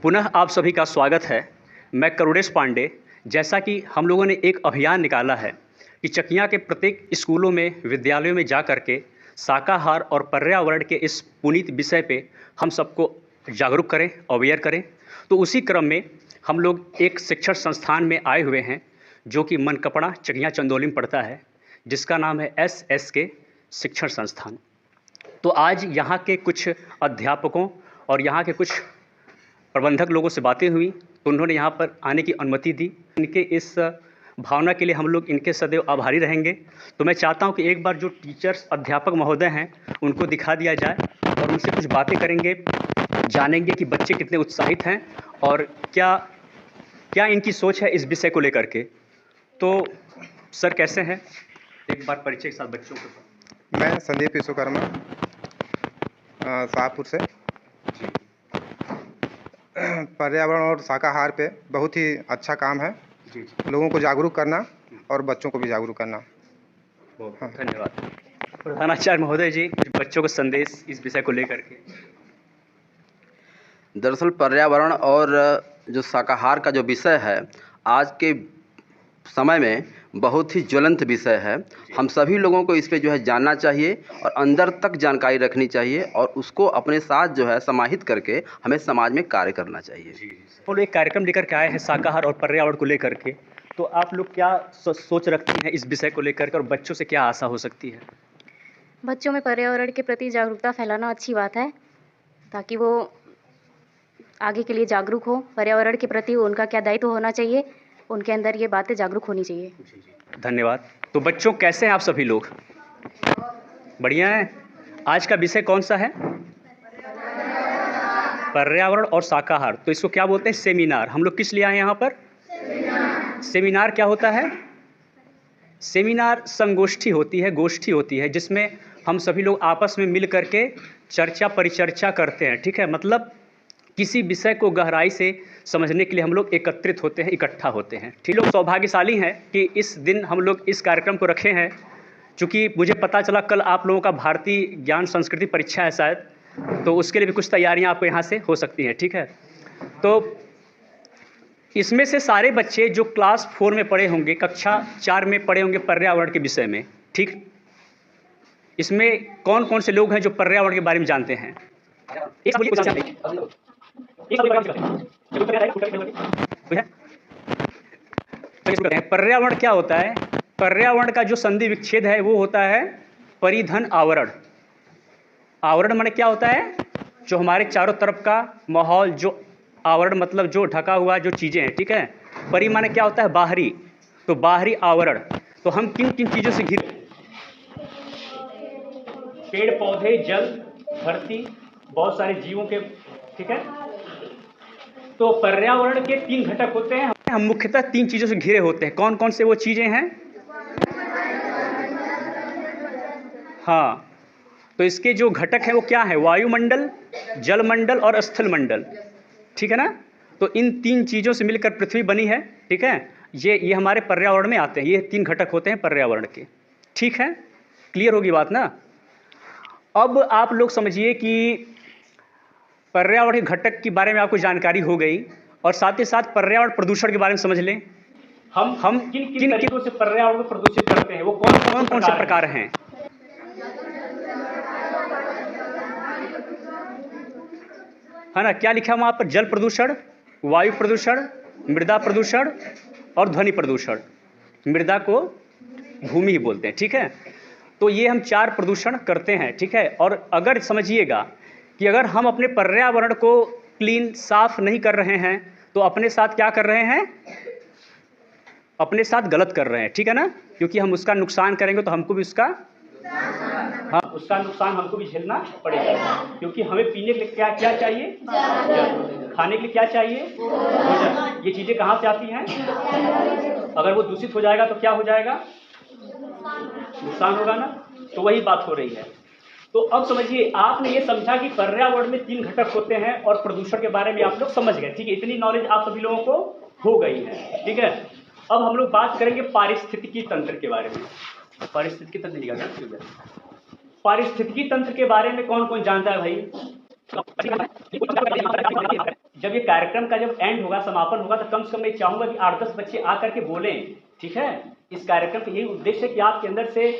पुनः आप सभी का स्वागत है। मैं करुणेश पांडे। जैसा कि हम लोगों ने एक अभियान निकाला है कि चकियाँ के प्रत्येक स्कूलों में, विद्यालयों में जा कर के शाकाहार और पर्यावरण के इस पुनीत विषय पे हम सबको जागरूक करें, अवेयर करें। तो उसी क्रम में हम लोग एक शिक्षण संस्थान में आए हुए हैं जो कि मनकपड़ा चकियाँ चंदौली में पड़ता है, जिसका नाम है SSK शिक्षण संस्थान। तो आज यहाँ के कुछ अध्यापकों और यहाँ के कुछ प्रबंधक लोगों से बातें हुई तो उन्होंने यहाँ पर आने की अनुमति दी। इनके इस भावना के लिए हम लोग इनके सदैव आभारी रहेंगे। तो मैं चाहता हूँ कि एक बार जो टीचर्स, अध्यापक महोदय हैं, उनको दिखा दिया जाए और उनसे कुछ बातें करेंगे, जानेंगे कि बच्चे कितने उत्साहित हैं और क्या क्या इनकी सोच है इस विषय को लेकर के। तो सर कैसे हैं? एक बार परिचय के साथ बच्चों को। मैं संदीप विश्वकर्मा, शाहपुर से। पर्यावरण और शाकाहार पे बहुत ही अच्छा काम है। जी। लोगों को जागरूक करना और बच्चों को भी जागरूक करना। बहुत धन्यवाद। प्रधानाचार्य महोदय जी, कुछ बच्चों का संदेश इस विषय को लेकर के। दरअसल पर्यावरण और जो शाकाहार का जो विषय है, आज के समय में बहुत ही ज्वलंत विषय है। हम सभी लोगों को इस पे जो है जानना चाहिए और अंदर तक जानकारी रखनी चाहिए और उसको अपने साथ जो है समाहित करके हमें समाज में कार्य करना चाहिए। वो लोग एक कार्यक्रम लेकर के आए हैं शाकाहार और पर्यावरण को लेकर के। तो आप लोग क्या सोच रखती हैं इस विषय को लेकर के और बच्चों से क्या आशा हो सकती है? बच्चों में पर्यावरण के प्रति जागरूकता फैलाना अच्छी बात है, ताकि वो आगे के लिए जागरूक हो। पर्यावरण के प्रति उनका क्या दायित्व होना चाहिए, उनके अंदर ये बातें जागरूक होनी चाहिए। धन्यवाद। तो बच्चों कैसे हैं आप सभी लोग? बढ़िया हैं। आज का विषय कौन सा है? पर्यावरण और शाकाहार। तो इसको क्या बोलते हैं? सेमिनार। हम लोग किस लिए आए हैं यहाँ पर? सेमिनार क्या होता है? सेमिनार संगोष्ठी होती है, गोष्ठी होती है, जिसमें हम सभी लोग आपस में मिल करके चर्चा परिचर्चा करते हैं। ठीक है, मतलब किसी विषय को गहराई से समझने के लिए हम लोग एकत्रित होते हैं, इकट्ठा होते हैं। ठीक, लोग सौभाग्यशाली हैं कि इस दिन हम लोग इस कार्यक्रम को रखे हैं। चूँकि मुझे पता चला कल आप लोगों का भारतीय ज्ञान संस्कृति परीक्षा है शायद, तो उसके लिए भी कुछ तैयारियां आपको यहाँ से हो सकती हैं। ठीक है, तो इसमें से सारे बच्चे जो क्लास 4 में पढ़े होंगे, कक्षा 4 में पढ़े होंगे पर्यावरण के विषय में। ठीक, इसमें कौन कौन से लोग हैं जो पर्यावरण के बारे में जानते हैं? पर्यावरण क्या होता है? पर्यावरण का जो संधि विच्छेद है वो होता है परिधन आवरण। आवरण माने क्या होता है? जो हमारे चारों तरफ का माहौल, जो आवरण मतलब जो ढका हुआ जो चीज़ें हैं। ठीक है, परि माने क्या होता है? बाहरी। तो बाहरी आवरण। तो हम किन किन चीज़ों से घिरे? पेड़ पौधे, जल, धरती, बहुत सारे जीवों के। ठीक है, तो पर्यावरण के 3 घटक होते हैं। हम मुख्यतः 3 चीज़ों से घिरे होते हैं। कौन कौन से वो चीज़ें हैं? हाँ, तो इसके जो घटक हैं वो क्या है? वायुमंडल, जलमंडल और स्थल मंडल। ठीक है ना? तो इन 3 चीज़ों से मिलकर पृथ्वी बनी है। ठीक है, ये हमारे पर्यावरण में आते हैं। ये 3 घटक होते हैं पर्यावरण के। ठीक है, क्लियर होगी बात ना? अब आप लोग समझिए कि पर्यावरण के घटक के बारे में आपको जानकारी हो गई और साथ ही साथ पर्यावरण प्रदूषण के बारे में समझ लें। हम किन तरीकों से पर्यावरण को प्रदूषित करते हैं, वो कौन से प्रकार हैं? है ना, क्या लिखा है वहाँ पर? जल प्रदूषण, वायु प्रदूषण, मृदा प्रदूषण और ध्वनि प्रदूषण। मृदा को भूमि ही बोलते हैं। ठीक है, तो ये हम 4 प्रदूषण करते हैं। ठीक है, और अगर समझिएगा कि अगर हम अपने पर्यावरण को क्लीन, साफ नहीं कर रहे हैं तो अपने साथ क्या कर रहे हैं? अपने साथ गलत कर रहे हैं। ठीक है ना, क्योंकि हम उसका नुकसान करेंगे तो हमको भी उसका उसका नुकसान हमको भी झेलना पड़ेगा। क्योंकि हमें पीने के लिए क्या क्या चाहिए? जल। खाने के लिए क्या चाहिए? भोजन। ये चीज़ें कहाँ से आती हैं? अगर वो दूषित हो जाएगा तो क्या हो जाएगा? नुकसान होगा ना। तो वही बात हो रही है। तो अब समझिए, आपने ये समझा कि पर्यावरण में 3 घटक होते हैं और प्रदूषण के बारे में आप लोग समझ गए। ठीक है, इतनी नॉलेज आप सभी लोगों को हो गई है। ठीक है, अब हम लोग बात करेंगे पारिस्थितिकी तंत्र के बारे में। पारिस्थितिकी तंत्र, पारिस्थितिकी तंत्र के बारे में कौन कौन जानता है भाई? जब ये कार्यक्रम का जब एंड होगा, समापन होगा, तो कम से कम मैं चाहूँगा कि 8-10 बच्चे आकर के बोलें, ठीक है। इस कार्यक्रम का यही उद्देश्य है कि आपके अंदर से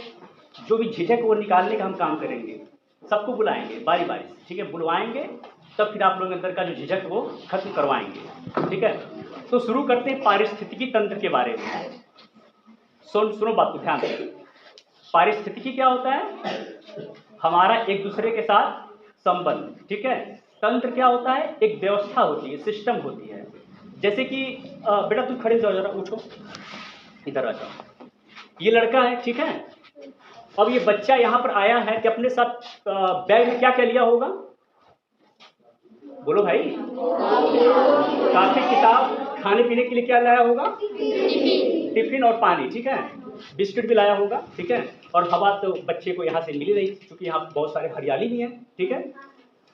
जो भी झिझक वो निकालने का हम काम करेंगे। सबको बुलाएंगे बारी बारी से, ठीक है, बुलवाएंगे, तब फिर आप लोगों के अंदर का जो झिझक वो खत्म करवाएंगे, ठीक है। तो शुरू करते हैं पारिस्थितिकी तंत्र के बारे में। सुनो बात को ध्यान से। पारिस्थितिकी क्या होता है? हमारा एक दूसरे के साथ संबंध, ठीक है। तंत्र क्या होता है? एक व्यवस्था होती है, सिस्टम होती है। जैसे कि बेटा तुम खड़े जाओ, जरा उठो, इधर आ जाओ। ये लड़का है, ठीक है। अब ये बच्चा यहाँ पर आया है कि अपने साथ बैग में क्या क्या लिया होगा? बोलो भाई। काफी, किताब, खाने पीने के लिए क्या लाया होगा? टिफिन और पानी, ठीक है। बिस्किट भी लाया होगा, ठीक है। और हवा तो बच्चे को यहाँ से मिली नहीं, क्योंकि यहाँ बहुत सारे हरियाली भी है, ठीक है।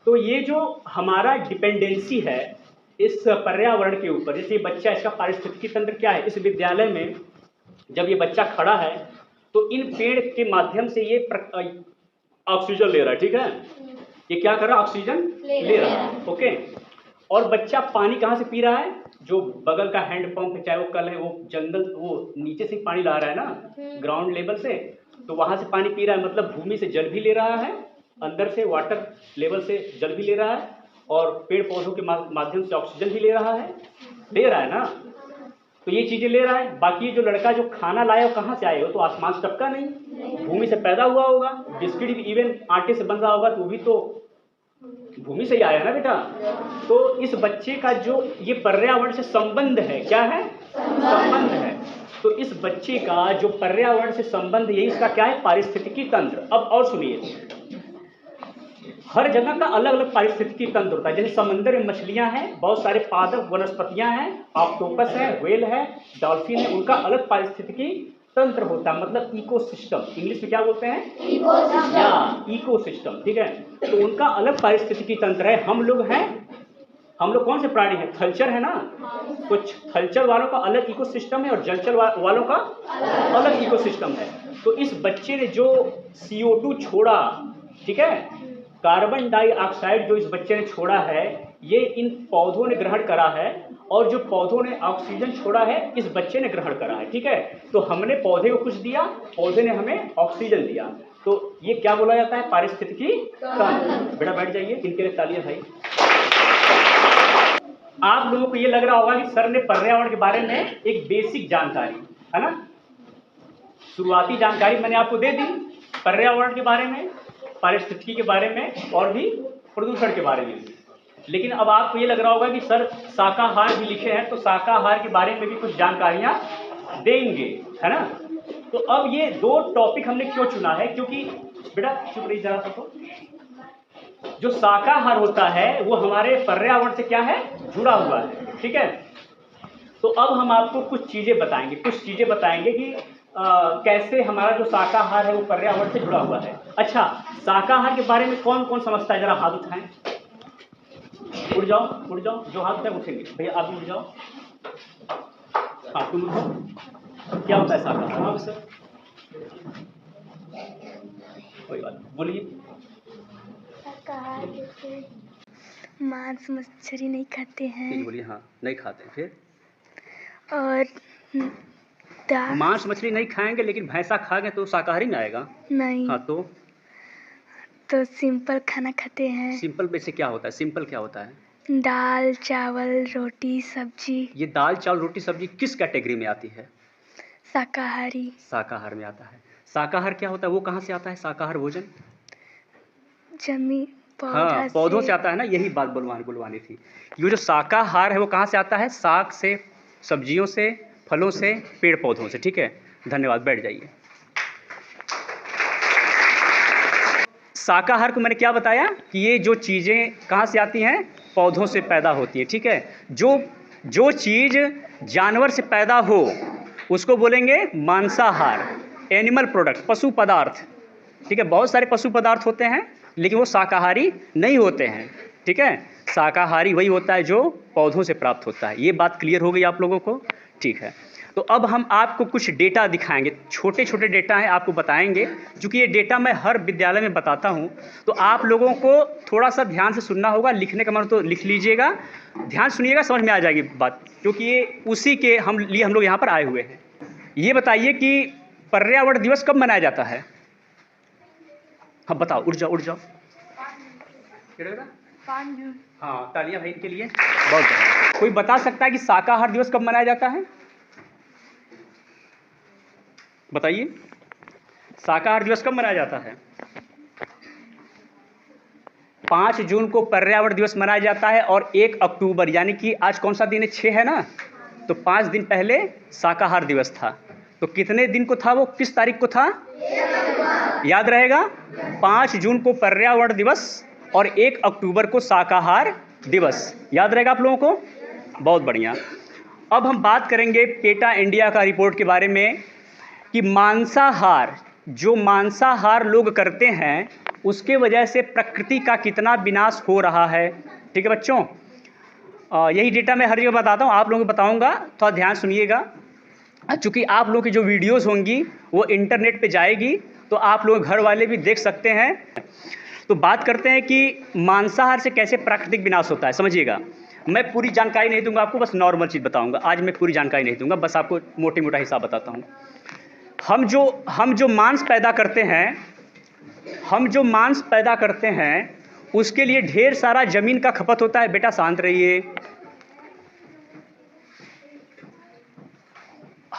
तो ये जो हमारा डिपेंडेंसी है इस पर्यावरण के ऊपर, जैसे बच्चा, इसका पारिस्थितिकी तंत्र क्या है? इस विद्यालय में जब ये बच्चा खड़ा है तो इन पेड़ के माध्यम से ये ऑक्सीजन ले रहा है, ठीक है। ये क्या कर रहा है? ऑक्सीजन ले रहा है, ओके। और बच्चा पानी कहाँ से पी रहा है? जो बगल का हैंडपंप, चाहे वो कल है, वो जंगल, वो नीचे से पानी ला रहा है ना, ग्राउंड लेवल से, तो वहां से पानी पी रहा है। मतलब भूमि से जल भी ले रहा है, अंदर से वाटर लेवल से जल भी ले रहा है, और पेड़ पौधों के माध्यम से ऑक्सीजन भी ले रहा है ना। तो ये चीजें ले रहा है। बाकी जो लड़का जो खाना लाया वो कहाँ से आया? वो तो आसमान से टपका नहीं, भूमि से पैदा हुआ होगा। बिस्किट भी इवन आटे से बन रहा होगा, तो भी तो भूमि से ही आया ना बेटा। तो इस बच्चे का जो ये पर्यावरण से संबंध है, क्या है? संबंध है। तो इस बच्चे का जो पर्यावरण से संबंध, यही इसका क्या है? पारिस्थितिकी तंत्र। अब और सुनिए, हर जगह का अलग अलग पारिस्थितिकी तंत्र होता है। जैसे समंदर में मछलियां हैं, बहुत सारे पादप वनस्पतियां हैं, ऑक्टोपस है, व्हेल है, डॉल्फिन है, उनका अलग पारिस्थितिकी तंत्र होता है। मतलब इकोसिस्टम, इंग्लिश में क्या बोलते हैं? इकोसिस्टम, ठीक है। तो उनका अलग पारिस्थितिकी तंत्र है। हम लोग हैं, हम लोग कौन से प्राणी हैं? थलचर है ना। कुछ थलचर वालों का अलग इकोसिस्टम है और जलचर वालों का अलग इकोसिस्टम है। तो इस बच्चे ने जो CO2 छोड़ा, ठीक है, कार्बन डाइऑक्साइड जो इस बच्चे ने छोड़ा है, ये इन पौधों ने ग्रहण करा है, और जो पौधों ने ऑक्सीजन छोड़ा है इस बच्चे ने ग्रहण करा है, ठीक है। तो हमने पौधे को कुछ दिया, पौधे ने हमें ऑक्सीजन दिया। तो ये क्या बोला जाता है? पारिस्थितिकी तंत्र। बेटा बैठ जाइए, इनके लिए तालियां भाई। आप लोगों को ये लग रहा होगा कि सर ने पर्यावरण के बारे में एक बेसिक जानकारी, है ना, शुरुआती जानकारी मैंने आपको दे दी पर्यावरण के बारे में, पारिस्थितिकी के बारे में, और भी प्रदूषण के बारे में। लेकिन अब आपको ये लग रहा होगा कि सर शाकाहार भी लिखे हैं, तो शाकाहार के बारे में भी कुछ जानकारियां देंगे, है ना। तो अब ये दो टॉपिक हमने क्यों चुना है? क्योंकि बेटा चुप रही जरा सा, जो शाकाहार होता है वो हमारे पर्यावरण से क्या है? जुड़ा हुआ है, ठीक है। तो अब हम आपको कुछ चीजें बताएंगे कि कैसे हमारा जो शाकाहार है वो पर्यावरण से जुड़ा हुआ है। अच्छा, शाकाहार के बारे में कौन कौन समझता है? जरा हाथ उठाएं। उठ जाओ, जो हाथ उठाए उठेंगे। भैया आप भी उठ जाओ। हाँ तुम उठो। क्या होता है शाकाहार? हाँ सर, कोई बात नहीं, बोलिए। शाकाहार जैसे मांस मछली नहीं खाते हैं। बोलिए। हाँ, नहीं खाते। फिर और मांस मछली नहीं खाएंगे, लेकिन भैंसा खाएंगे तो शाकाहारी में आएगा? नहीं। हाँ तो सिंपल खाना खाते हैं। सिंपल में से क्या होता है? सिंपल क्या होता है? दाल चावल रोटी सब्जी। ये दाल चावल रोटी सब्जी किस कैटेगरी में आती है? शाकाहारी। शाकाहार में आता है। शाकाहार क्या होता है? वो कहाँ से आता है शाकाहार भोजन? जमीन, हाँ, पौधों से आता है ना। यही बात बुलवानी थी। ये जो शाकाहार है वो कहाँ से आता है? साग से, सब्जियों से, फलों से, पेड़ पौधों से, ठीक है। धन्यवाद, बैठ जाइए। शाकाहार को मैंने क्या बताया कि ये जो चीज़ें कहाँ से आती हैं? पौधों से पैदा होती है, ठीक है। जो चीज़ जानवर से पैदा हो उसको बोलेंगे मांसाहार, एनिमल प्रोडक्ट, पशु पदार्थ, ठीक है। बहुत सारे पशु पदार्थ होते हैं लेकिन वो शाकाहारी नहीं होते हैं, ठीक है। शाकाहारी वही होता है जो पौधों से प्राप्त होता है। ये बात क्लियर हो गई आप लोगों को? ठीक है। तो अब हम आपको कुछ डेटा दिखाएंगे, छोटे छोटे डेटा हैं, आपको बताएंगे। क्योंकि ये डेटा मैं हर विद्यालय में बताता हूँ, तो आप लोगों को थोड़ा सा ध्यान से सुनना होगा। लिखने का मन तो लिख लीजिएगा, ध्यान सुनिएगा, समझ में आ जाएगी बात, क्योंकि ये उसी के हम लोग यहाँ पर आए हुए हैं। ये बताइए कि पर्यावरण दिवस कब मनाया जाता है? हाँ बताओ, उठ जाओ उठ जाओ। 5 जून। हाँ, तालियां भाई इनके लिए, बहुत बढ़िया। कोई बता सकता है कि शाकाहार दिवस कब मनाया जाता है? बताइए, शाकाहार दिवस कब मनाया जाता है? 5 जून को पर्यावरण दिवस मनाया जाता है, और 1 अक्टूबर यानी कि आज कौन सा दिन है? 6 है ना, तो 5 दिन पहले शाकाहार दिवस था। तो कितने दिन को था वो, किस तारीख को था? याद रहेगा, 5 जून को पर्यावरण दिवस और 1 अक्टूबर को शाकाहार दिवस। याद रहेगा आप लोगों को, बहुत बढ़िया। अब हम बात करेंगे पेटा इंडिया का रिपोर्ट के बारे में कि मांसाहार, जो मांसाहार लोग करते हैं उसके वजह से प्रकृति का कितना विनाश हो रहा है। ठीक है बच्चों, यही डेटा मैं हर जगह बताता हूँ, आप लोगों को बताऊँगा, थोड़ा ध्यान सुनिएगा। चूँकि आप लोगों की जो वीडियोज़ होंगी वो इंटरनेट पे जाएगी, तो आप लोग घर वाले भी देख सकते हैं। तो बात करते हैं कि मांसाहार से कैसे प्राकृतिक विनाश होता है। समझिएगा, मैं पूरी जानकारी नहीं दूंगा आपको, बस नॉर्मल चीज़ बताऊंगा। आज मैं पूरी जानकारी नहीं दूंगा, बस आपको मोटे मोटा हिसाब बताता हूँ। हम जो मांस पैदा करते हैं उसके लिए ढेर सारा ज़मीन का खपत होता है। बेटा शांत रहिए।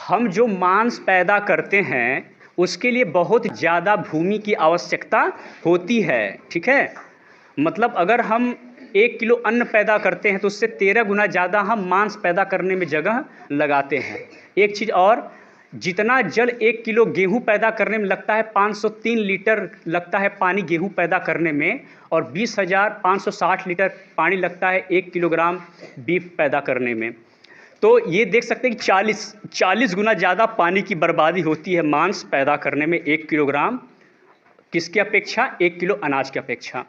हम जो मांस पैदा करते हैं उसके लिए बहुत ज़्यादा भूमि की आवश्यकता होती है। ठीक है, मतलब अगर हम 1 किलो अन्न पैदा करते हैं तो उससे 13 गुना ज़्यादा हम मांस पैदा करने में जगह लगाते हैं। एक चीज़ और, जितना जल 1 किलो गेहूं पैदा करने में लगता है, 503 लीटर लगता है पानी गेहूं पैदा करने में, और 20,560 लीटर पानी लगता है 1 किलोग्राम बीफ पैदा करने में। तो ये देख सकते हैं कि 40 गुना ज़्यादा पानी की बर्बादी होती है मांस पैदा करने में 1 किलोग्राम किसके अपेक्षा, 1 किलो अनाज की अपेक्षा।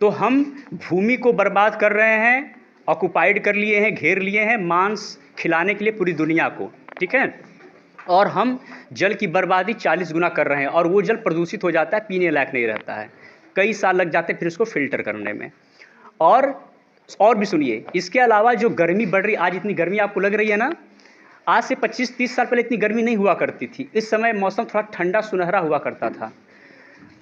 तो हम भूमि को बर्बाद कर रहे हैं, ऑक्युपाइड कर लिए हैं, घेर लिए हैं मांस खिलाने के लिए पूरी दुनिया को। ठीक है, और हम जल की बर्बादी 40 गुना कर रहे हैं, और वो जल प्रदूषित हो जाता है, पीने लायक नहीं रहता है, कई साल लग जाते हैं फिर उसको फिल्टर करने में। और भी सुनिए, इसके अलावा जो गर्मी बढ़ रही, आज इतनी गर्मी आपको लग रही है ना, आज से 25-30 साल पहले इतनी गर्मी नहीं हुआ करती थी। इस समय मौसम थोड़ा ठंडा सुनहरा हुआ करता था।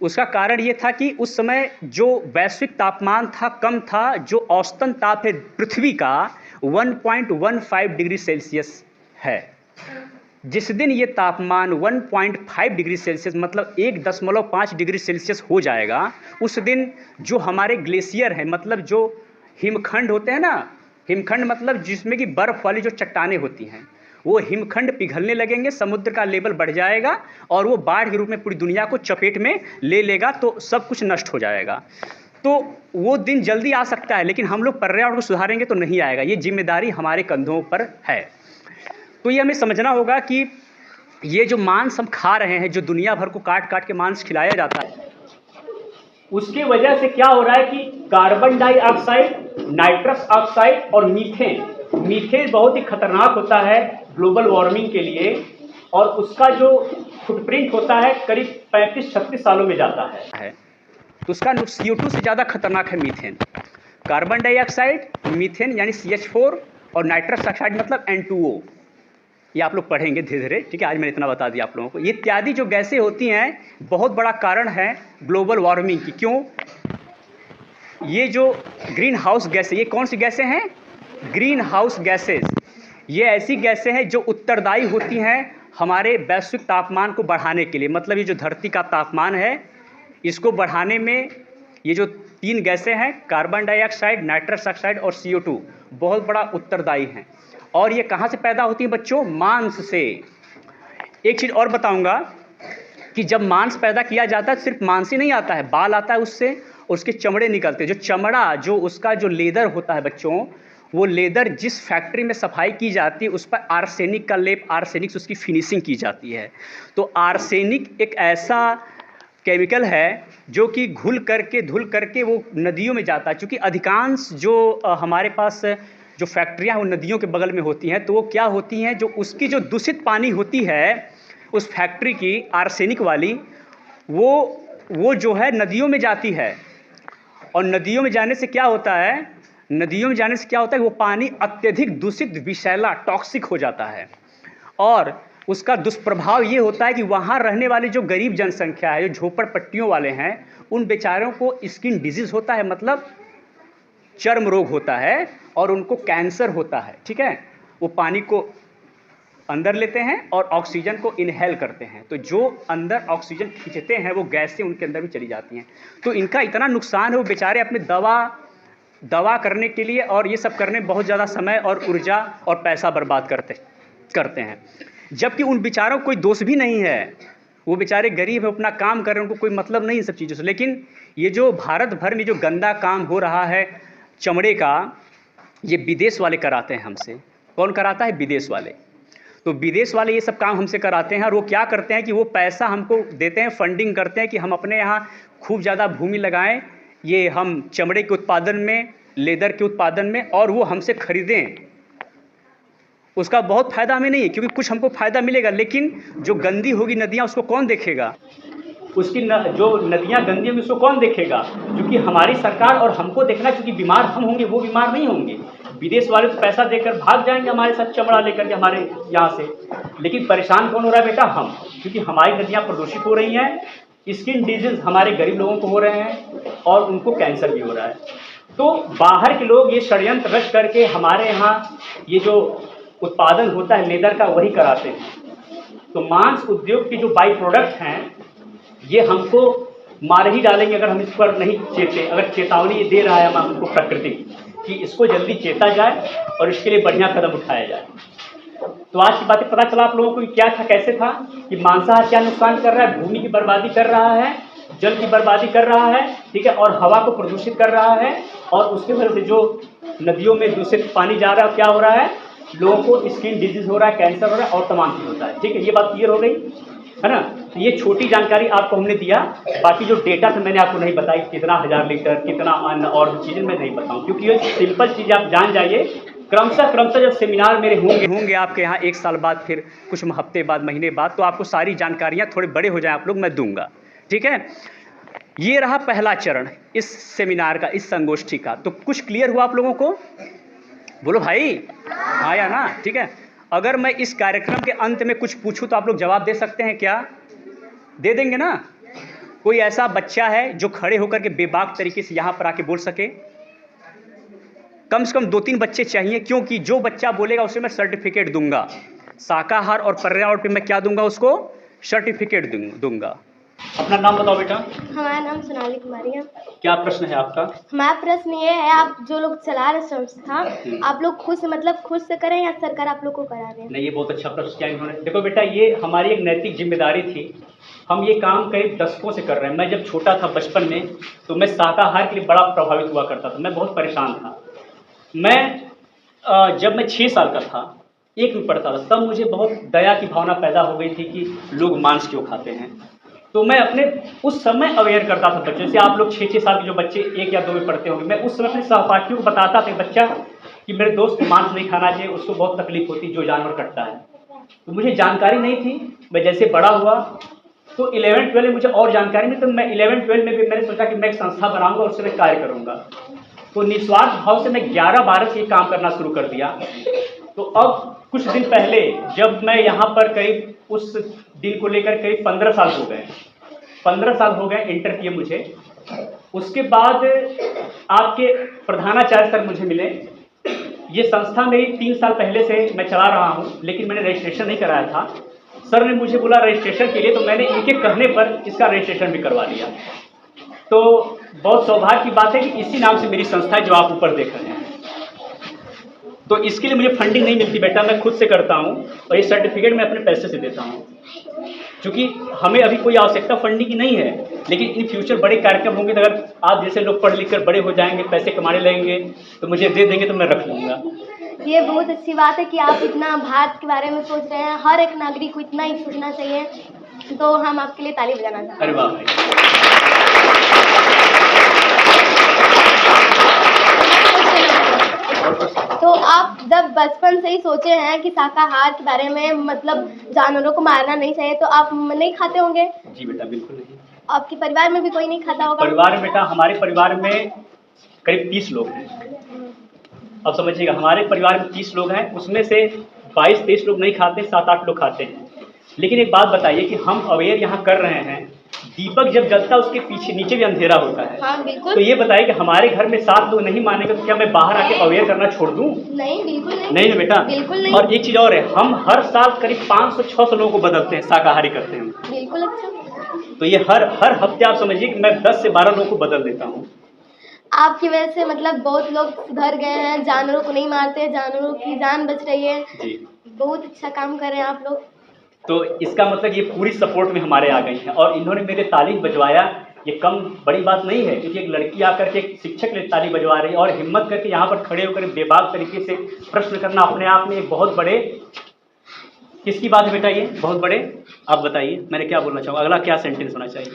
उसका कारण ये था कि उस समय जो वैश्विक तापमान था कम था, जो औसतन ताप है पृथ्वी का 1.15 डिग्री सेल्सियस है। जिस दिन ये तापमान 1.5 डिग्री सेल्सियस मतलब 1.5 डिग्री सेल्सियस हो जाएगा, उस दिन जो हमारे ग्लेशियर हैं, मतलब जो हिमखंड होते हैं ना, हिमखंड मतलब जिसमें कि बर्फ़ वाली जो चट्टानें होती हैं, वो हिमखंड पिघलने लगेंगे, समुद्र का लेवल बढ़ जाएगा, और वो बाढ़ के रूप में पूरी दुनिया को चपेट में ले लेगा, तो सब कुछ नष्ट हो जाएगा। तो वो दिन जल्दी आ सकता है, लेकिन हम लोग पर्यावरण को सुधारेंगे तो नहीं आएगा। ये जिम्मेदारी हमारे कंधों पर है। तो ये हमें समझना होगा कि ये जो मांस हम खा रहे हैं, जो दुनिया भर को काट काट के मांस खिलाया जाता है, उसकी वजह से क्या हो रहा है कि कार्बन डाइऑक्साइड, नाइट्रस ऑक्साइड और मीथेन बहुत ही खतरनाक होता है ग्लोबल वार्मिंग के लिए, और उसका जो फुटप्रिंट होता है करीब 35-36 सालों में जाता है। तो उसका CO2 से ज़्यादा खतरनाक है मीथेन। कार्बन डाइऑक्साइड, मीथेन यानी CH4, और नाइट्रस ऑक्साइड मतलब N2O। ये आप लोग पढ़ेंगे धीरे धीरे, ठीक है, आज मैंने इतना बता दिया आप लोगों को। ये इत्यादि जो गैसें होती हैं बहुत बड़ा कारण है ग्लोबल वार्मिंग की। क्यों? ये जो ग्रीन हाउस गैसें, ये कौन सी गैसें हैं? Green house gases. ये ऐसी गैसें हैं जो उत्तरदायी होती हैं हमारे वैश्विक तापमान को बढ़ाने के लिए। मतलब ये जो धरती का तापमान है इसको बढ़ाने में ये जो 3 गैसें हैं, कार्बन डाइऑक्साइड, नाइट्रस ऑक्साइड और CO2, बहुत बड़ा उत्तरदायी हैं। और ये कहाँ से पैदा होती हैं बच्चों? मांस से। एक चीज़ और बताऊंगा कि जब मांस पैदा किया जाता है सिर्फ मांस ही नहीं आता है, बाल आता है उससे, उसके चमड़े निकलते हैं। जो चमड़ा, जो उसका जो लेदर होता है बच्चों, वो लेदर जिस फैक्ट्री में सफाई की जाती है उस पर आर्सेनिक का लेप, आर्सेनिक से उसकी फिनिशिंग की जाती है। तो आर्सेनिक एक ऐसा केमिकल है जो कि धुल करके वो नदियों में जाता है। चूँकि अधिकांश जो हमारे पास जो फैक्ट्रियाँ हैं वो नदियों के बगल में होती हैं, तो वो क्या होती हैं, जो उसकी जो दूषित पानी होती है उस फैक्ट्री की आर्सेनिक वाली, वो जो है नदियों में जाती है। और नदियों में जाने से क्या होता है, वो पानी अत्यधिक दूषित, विषैला, टॉक्सिक हो जाता है। और उसका दुष्प्रभाव ये होता है कि वहाँ रहने वाली जो गरीब जनसंख्या है, जो झोपड़पट्टियों वाले हैं, उन बेचारों को स्किन डिजीज़ होता है, मतलब चर्म रोग होता है, और उनको कैंसर होता है। ठीक है, वो पानी को अंदर लेते हैं और ऑक्सीजन को इनहेल करते हैं, तो जो अंदर ऑक्सीजन खींचते हैं वो गैसें उनके अंदर भी चली जाती हैं। तो इनका इतना नुकसान है, वो बेचारे अपने दवा करने के लिए और ये सब करने बहुत ज़्यादा समय और ऊर्जा और पैसा बर्बाद करते हैं, जबकि उन बेचारों को कोई दोष भी नहीं है। वो बेचारे गरीब है, अपना काम कर रहे हैं, उनको कोई मतलब नहीं इन सब चीज़ों से। लेकिन ये जो भारत भर में जो गंदा काम हो रहा है चमड़े का, ये विदेश वाले कराते हैं हमसे। कौन कराता है? विदेश वाले। तो विदेश वाले ये सब काम हमसे कराते हैं, और वो क्या करते हैं कि वो पैसा हमको देते हैं, फंडिंग करते हैं कि हम अपने यहाँ खूब ज़्यादा भूमि लगाएं, ये हम चमड़े के उत्पादन में, लेदर के उत्पादन में, और वो हमसे खरीदें। उसका बहुत फ़ायदा हमें नहीं है, क्योंकि कुछ हमको फ़ायदा मिलेगा, लेकिन जो गंदी होगी नदियाँ उसको कौन देखेगा? जो नदियाँ गंदी होंगी उसको कौन देखेगा? क्योंकि हमारी सरकार और हमको देखना, क्योंकि बीमार हम होंगे, वो बीमार नहीं होंगे। विदेश वाले तो पैसा देकर भाग जाएंगे हमारे साथ चमड़ा लेकर के हमारे यहाँ से, लेकिन परेशान कौन हो रहा है बेटा? हम, क्योंकि हमारी नदियाँ प्रदूषित हो रही हैं, स्किन डिजीज़ हमारे गरीब लोगों को हो रहे हैं और उनको कैंसर भी हो रहा है। तो बाहर के लोग ये षड्यंत्र रच करके हमारे यहाँ ये जो उत्पादन होता है लेदर का, वही कराते हैं। तो मांस उद्योग के जो बाई प्रोडक्ट हैं ये हमको मार ही डालेंगे अगर हम इस पर नहीं चेते। अगर चेतावनी दे रहा है हमको प्रकृति कि इसको जल्दी चेता जाए और इसके लिए बढ़िया कदम उठाया जाए। तो आज की बातें पता चला आप लोगों को क्या था, कैसे था कि मांसाहार क्या नुकसान कर रहा है, भूमि की बर्बादी कर रहा है, जल की बर्बादी कर रहा है, ठीक है, और हवा को प्रदूषित कर रहा है, और उसकी वजह से जो नदियों में दूषित पानी जा रहा है क्या हो रहा है, लोगों को स्किन डिजीज हो रहा है, कैंसर हो रहा है और तमाम चीज़ होता है। ठीक है, ये बात क्लियर हो गई है ना। तो ये छोटी जानकारी आपको हमने दिया, बाकी जो डेटा था मैंने आपको नहीं बताई, कितना 1000 लीटर, कितना अन्न और चीज़ें मैं नहीं बताऊँ, क्योंकि ये सिंपल चीज़ आप जान जाइए। क्रमशः जब सेमिनार मेरे होंगे आपके यहाँ 1 साल बाद, फिर कुछ हफ्ते बाद, महीने बाद, तो आपको सारी जानकारियाँ थोड़े बड़े हो जाए आप लोग, मैं दूंगा। ठीक है, ये रहा पहला चरण इस सेमिनार का, इस संगोष्ठी का। तो कुछ क्लियर हुआ आप लोगों को? बोलो भाई, आया ना? ठीक है, अगर मैं इस कार्यक्रम के अंत में कुछ पूछूं तो आप लोग जवाब दे सकते हैं क्या? दे देंगे ना? कोई ऐसा बच्चा है जो खड़े होकर के बेबाक तरीके से यहाँ पर आके बोल सके? कम से कम 2-3 बच्चे चाहिए, क्योंकि जो बच्चा बोलेगा उसे मैं सर्टिफिकेट दूंगा। शाकाहार और पर्यावरण पे मैं क्या दूंगा? उसको सर्टिफिकेट दूंगा। अपना नाम बताओ बेटा। हमारा नाम सोनाली कुमारी है। क्या प्रश्न है आपका? हमारा प्रश्न ये है, आप जो लोग चला रहे संस्था, आप लोग खुद से करें या सरकार आप लोग को करा रहे हैं? नहीं, ये बहुत अच्छा प्रश्न किया इन्होंने। देखो बेटा, ये हमारी एक नैतिक जिम्मेदारी थी। हम ये काम करीब दशकों से कर रहे हैं। मैं जब छोटा था बचपन में, तो मैं शाकाहार के लिए बड़ा प्रभावित हुआ करता था, मैं बहुत परेशान था। जब मैं 6 साल का था, 1 में पढ़ता था, तब मुझे बहुत दया की भावना पैदा हो गई थी कि लोग मांस क्यों खाते हैं। तो मैं अपने उस समय अवेयर करता था बच्चों से। आप लोग 6 साल के जो बच्चे 1 या 2 में पढ़ते होंगे, मैं उस समय अपने सहपाठियों को बताता था बच्चा कि मेरे दोस्त को मांस नहीं खाना चाहिए, उसको बहुत तकलीफ होती है जो जानवर कटता है। तो मुझे जानकारी नहीं थी। मैं जैसे बड़ा हुआ तो 11-12 में मुझे और जानकारी नहीं, तो मैं 11-12 में भी मैंने सोचा कि मैं एक संस्था बनाऊंगा और उससे मैं कार्य करूंगा। तो निस्वार्थ भाव से मैं 11-12 से ये काम करना शुरू कर दिया। तो अब कुछ दिन पहले जब मैं यहाँ पर करीब उस दिन को लेकर करीब 15 साल हो गए, 15 साल हो गए इंटर किए मुझे। उसके बाद आपके प्रधानाचार्य सर मुझे मिले। ये संस्था मेरी 3 साल पहले से मैं चला रहा हूँ, लेकिन मैंने रजिस्ट्रेशन नहीं कराया था। सर ने मुझे बोला रजिस्ट्रेशन के लिए, तो मैंने इनके कहने पर इसका रजिस्ट्रेशन भी करवा लिया। तो बहुत सौभाग्य की बात है कि इसी नाम से मेरी संस्था है जो आप ऊपर देख रहे हैं। तो इसके लिए मुझे फंडिंग नहीं मिलती बेटा, मैं खुद से करता हूँ, और ये सर्टिफिकेट मैं अपने पैसे से देता हूँ, क्योंकि हमें अभी कोई आवश्यकता फंडिंग की नहीं है। लेकिन इन फ्यूचर बड़े कार्यक्रम होंगे, तो अगर आप जैसे लोग पढ़ लिख कर बड़े हो जाएंगे, पैसे कमाने लगेंगे, तो मुझे दे देंगे, तो मैं रख लूँगा। ये बहुत अच्छी बात है कि आप इतना भारत के बारे में सोच रहे हैं। हर एक नागरिक को इतना ही सोचना चाहिए, तो हम आपके लिए ताली बजाना चाहते हैं। अरे वाह भाई। तो तो आप जब बचपन से ही सोचे हैं कि शाकाहार के बारे में, मतलब जानवरों को मारना नहीं चाहिए, तो आप नहीं खाते होंगे? जी बेटा, बिल्कुल नहीं। आपके परिवार में भी कोई नहीं खाता होगा? परिवार में बेटा, हमारे परिवार में करीब 30 लोग हैं। अब समझिएगा, हमारे परिवार में 30 लोग हैं, उसमें से 22-23 लोग नहीं खाते, 7-8 लोग खाते हैं। लेकिन एक बात बताइए कि हम अवेयर यहाँ कर रहे हैं, दीपक जब जलता है उसके पीछे नीचे भी अंधेरा होता है। हाँ बिल्कुल। तो ये बताइए कि हमारे घर में 7 लोग नहीं मानेंगे तो क्या मैं बाहर आके अवेयर करना छोड़ दूँ? नहीं, बिल्कुल नहीं। नहीं ना बेटा, बिल्कुल नहीं। और एक चीज़ और है, हम हर साल करीब 500-600 लोगों को बदलते हैं, शाकाहारी करते हैं। बिल्कुल। अच्छा, तो ये हर हफ्ते आप समझिए कि मैं 10 से 12 लोगों को बदल देता हूँ। आपकी वजह से मतलब बहुत लोग सुधर गए हैं, जानवरों को नहीं मारते, जानवरों की जान बच रही है। जी, बहुत अच्छा काम कर रहे हैं आप लोग। तो इसका मतलब ये पूरी सपोर्ट में हमारे आ गई हैं और इन्होंने मेरे ताली बजवाया, ये कम बड़ी बात नहीं है, क्योंकि एक लड़की आकर के एक शिक्षक ने ताली बजवा रही है और हिम्मत करके यहाँ पर खड़े होकर बेबाक तरीके से प्रश्न करना अपने आप में एक बहुत बड़े, किसकी बात है बेटा ये? बहुत बड़े। आप बताइए, मैंने क्या बोलना चाहूँगा, अगला क्या सेंटेंस होना चाहिए?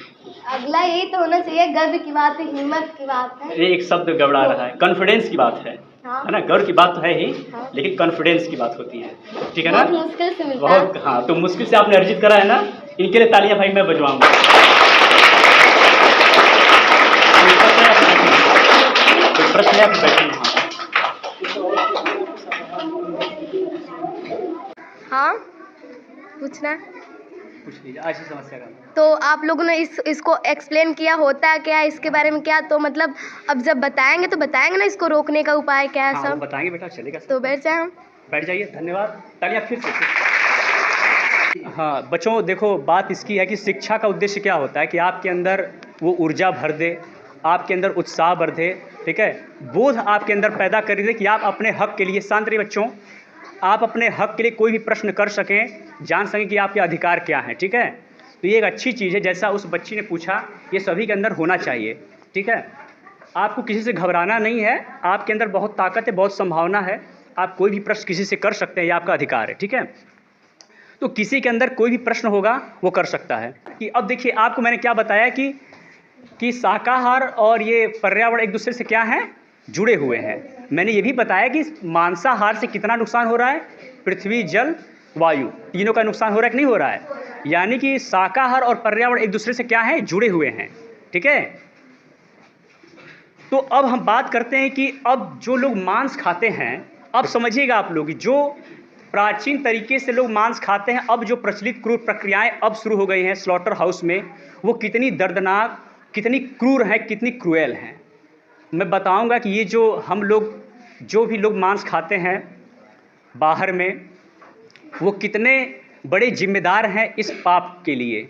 अगला यही तो होना चाहिए, गर्व की बात है, हिम्मत की बात है। ये एक शब्द गड़बड़ा रहा है, कॉन्फिडेंस की बात है। हाँ। है ना, गर्व की बात तो है ही, हाँ। लेकिन कॉन्फिडेंस की बात होती है, ठीक है ना? बहुत मुश्किल से मिलता है। बहुत, हाँ, तो मुश्किल से आपने अर्जित करा है ना, इनके लिए तालियां भाई मैं बजवाऊंगा। कोई प्रश्न है आप बैठिए। हाँ, पूछना है? पूछ लीजिए, आज की समस्या का। तो आप लोगों ने इसको एक्सप्लेन किया, होता है क्या इसके बारे में, क्या तो मतलब अब जब बताएंगे तो बताएंगे ना इसको रोकने का उपाय क्या है हाँ, सब? बताएंगे बेटा, चलेगा। तो बैठ जाए हम। बैठ जाइए, धन्यवाद। तालियां फिर से। हाँ बच्चों, देखो बात इसकी है कि शिक्षा का उद्देश्य क्या होता है कि आपके अंदर वो ऊर्जा भर दे, आपके अंदर उत्साह भर दे, ठीक है, बोध आपके अंदर पैदा कर दे कि आप अपने हक के लिए, शांत रहिए बच्चों, आप अपने हक के लिए कोई भी प्रश्न कर सकें, जान सकें कि आपके अधिकार क्या हैं, ठीक है। तो ये एक अच्छी चीज़ है, जैसा उस बच्ची ने पूछा, ये सभी के अंदर होना चाहिए, ठीक है। आपको किसी से घबराना नहीं है, आपके अंदर बहुत ताकत है, बहुत संभावना है, आप कोई भी प्रश्न किसी से कर सकते हैं, ये आपका अधिकार है, ठीक है। तो किसी के अंदर कोई भी प्रश्न होगा वो कर सकता है। कि अब देखिए, आपको मैंने क्या बताया कि शाकाहार और ये पर्यावरण एक दूसरे से क्या हैं, जुड़े हुए हैं। मैंने ये भी बताया कि मांसाहार से कितना नुकसान हो रहा है, पृथ्वी, जल, वायु, तीनों का नुकसान हो रहा है कि नहीं हो रहा है। यानी कि शाकाहार और पर्यावरण एक दूसरे से क्या है, जुड़े हुए हैं, ठीक है। तो अब हम बात करते हैं कि अब जो लोग मांस खाते हैं, अब समझिएगा आप लोग, जो प्राचीन तरीके से लोग मांस खाते हैं, अब जो प्रचलित क्रूर प्रक्रियाएं अब शुरू हो गई हैं स्लॉटर हाउस में, वो कितनी दर्दनाक, कितनी क्रूर हैं, कितनी क्रूएल हैं। मैं बताऊंगा कि ये जो हम लोग, जो भी लोग मांस खाते हैं बाहर में, वो कितने बड़े जिम्मेदार हैं इस पाप के लिए।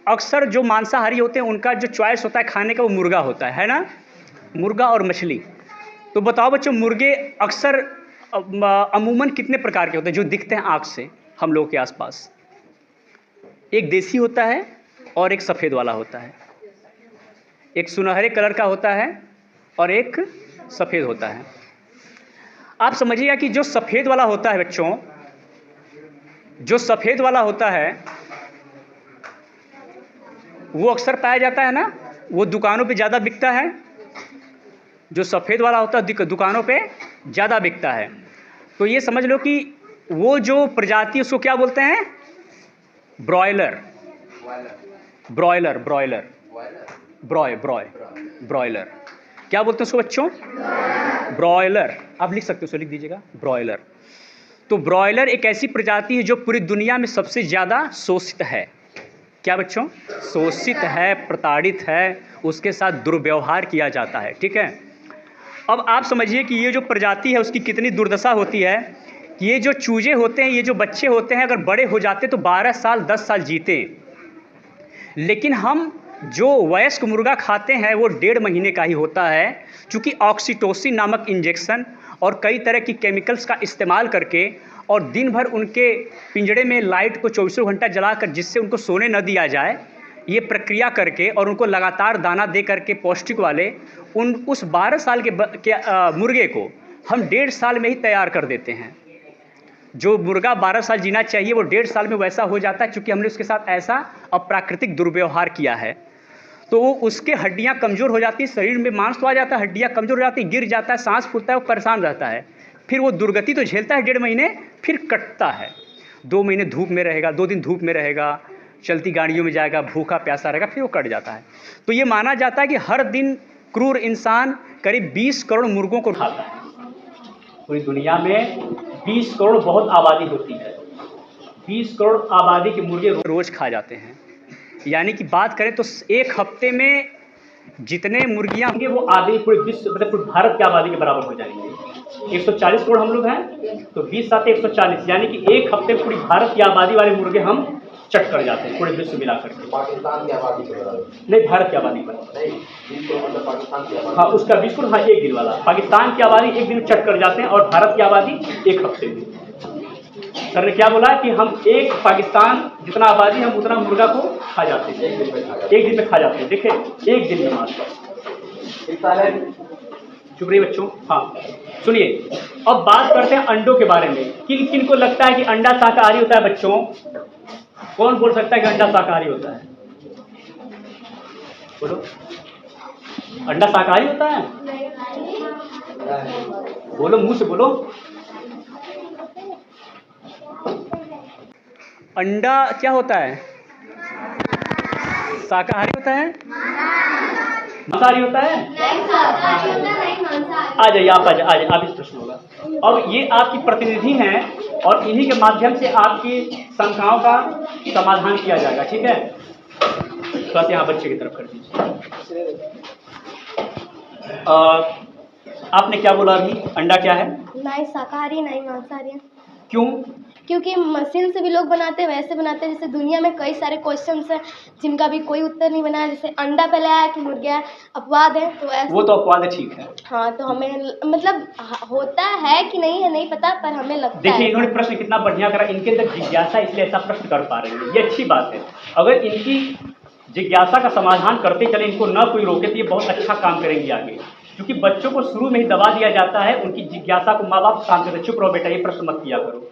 अक्सर जो मांसाहारी होते हैं उनका जो चॉइस होता है खाने का, वो मुर्गा होता है ना, मुर्गा और मछली। तो बताओ बच्चों, मुर्गे अक्सर अमूमन कितने प्रकार के होते हैं जो दिखते हैं आँख से हम लोगों के आसपास? एक देसी होता है और एक सफ़ेद वाला होता है, एक सुनहरे कलर का होता है और एक सफ़ेद होता है। आप समझिएगा कि जो सफ़ेद वाला होता है बच्चों, जो सफ़ेद वाला होता है वो अक्सर पाया जाता है ना, वो दुकानों पे ज़्यादा बिकता है। जो सफ़ेद वाला होता है दुकानों पे ज़्यादा बिकता है। तो ये समझ लो कि वो जो प्रजाति, उसको क्या बोलते हैं, ब्रॉयलर, ब्रॉयलर, ब्रॉयलर, ब्रॉयलर, क्या बोलते हैं उसको बच्चों? ब्रॉयलर। आप लिख सकते हो, उसको लिख दीजिएगा, ब्रॉयलर। तो ब्रॉयलर एक ऐसी प्रजाति है जो पूरी दुनिया में सबसे ज़्यादा शोषित है। क्या बच्चों? शोषित है, प्रताड़ित है, उसके साथ दुर्व्यवहार किया जाता है, ठीक है। अब आप समझिए कि ये जो प्रजाति है उसकी कितनी दुर्दशा होती है। ये जो चूजे होते हैं, ये जो बच्चे होते हैं, अगर बड़े हो जाते तो 12 साल 10 साल जीते, लेकिन हम जो वयस्क मुर्गा खाते हैं वो 1.5 महीने का ही होता है। चूँकि ऑक्सीटोसिन नामक इंजेक्शन और कई तरह की केमिकल्स का इस्तेमाल करके और दिन भर उनके पिंजड़े में लाइट को 24 घंटा जलाकर, जिससे उनको सोने न दिया जाए, ये प्रक्रिया करके और उनको लगातार दाना दे करके पौष्टिक वाले उस 12 साल के मुर्गे को हम 1.5 साल में ही तैयार कर देते हैं। जो मुर्गा 12 साल जीना चाहिए वो 1.5 साल में वैसा हो जाता है, क्योंकि हमने उसके साथ ऐसा अप्राकृतिक दुर्व्यवहार किया है। तो वो उसके हड्डियाँ कमज़ोर हो जाती है, शरीर में मांस तो आ जाता है, हड्डियाँ कमज़ोर हो जाती है, गिर जाता है, सांस फूलता है, वो परेशान रहता है। फिर वो दुर्गति तो झेलता है 1.5 महीने, फिर कटता है। 2 महीने धूप में रहेगा, 2 दिन धूप में रहेगा, चलती गाड़ियों में जाएगा, भूखा प्यासा रहेगा, फिर वो कट जाता है। तो ये माना जाता है कि हर दिन क्रूर इंसान करीब 20 करोड़ मुर्गों को खाता है। पूरी दुनिया में 20 करोड़ बहुत आबादी होती है, 20 करोड़ आबादी के मुर्गे रोज़ खा जाते हैं। यानी कि बात करें तो एक हफ्ते में जितने मुर्गियाँ होंगे वो आधी पूरे विश्व मतलब पूरे भारत की आबादी के बराबर हो जाएंगे। 140 करोड़ हम लोग हैं, तो 20 साथ 140, यानी कि एक हफ्ते पूरी भारत की आबादी वाले मुर्गे हम चट कर जाते हैं पूरे विश्व मिलाकर के। पाकिस्तान की आबादी के बराबर नहीं, भारत की आबादी पर नहीं, 20 करोड़ मतलब पाकिस्तान की आबादी। हाँ, उसका 20 करोड़, हाँ, एक दिन वाला। पाकिस्तान की आबादी एक दिन में चट कर जाते हैं और भारत की आबादी एक हफ्ते में। सर ने क्या बोला कि हम एक पाकिस्तान जितना आबादी हम उतना मुर्गा को खा जाते हैं, एक दिन में खा जाते हैं। देखिए, एक दिन में मात्र। चुप रहिए बच्चों। हाँ, सुनिए, अब बात करते हैं अंडों के बारे में। किन किन को लगता है कि अंडा शाकाहारी होता है बच्चों? कौन बोल सकता है कि अंडा शाकाहारी होता है? बोलो, अंडा शाकाहारी होता है? बोलो, मुंह से बोलो। अंडा क्या होता है? शाकाहारी होता है? मांसाहारी होता है? आ जाइए, आप आ जाइए, आप इस प्रश्न होगा। अब ये आपकी प्रतिनिधि हैं और इन्हीं के माध्यम से आपकी शंकाओं का समाधान किया जाएगा, ठीक है? थोड़ा सा यहाँ बच्चे की तरफ कर दीजिए। आपने क्या बोला अभी? अंडा क्या है? नहीं शाकाहारी नहीं मांसाहारी है। क्यों? क्योंकि मशीन से भी लोग बनाते हैं, वैसे बनाते हैं। जैसे दुनिया में कई सारे क्वेश्चंस हैं जिनका भी कोई उत्तर नहीं बना है। जैसे अंडा पहले आया कि मुर्गा, अपवाद है। तो ऐसे वो तो अपवाद है, ठीक है। हाँ, तो हमें मतलब होता है कि नहीं है नहीं पता, पर हमें लगता है। देखिए, इन्होंने प्रश्न कितना बढ़िया करा। इनके अंदर जिज्ञासा, इसलिए ऐसा प्रश्न कर पा रहे हैं। ये अच्छी बात है। अगर इनकी जिज्ञासा का समाधान करते चले, इनको न कोई रोके, तो ये बहुत अच्छा काम करेंगे आगे। क्योंकि बच्चों को शुरू में ही दबा दिया जाता है, उनकी जिज्ञासा को माँ बाप शांत करते, चुप रहो बेटा, ये प्रश्न मत किया करो।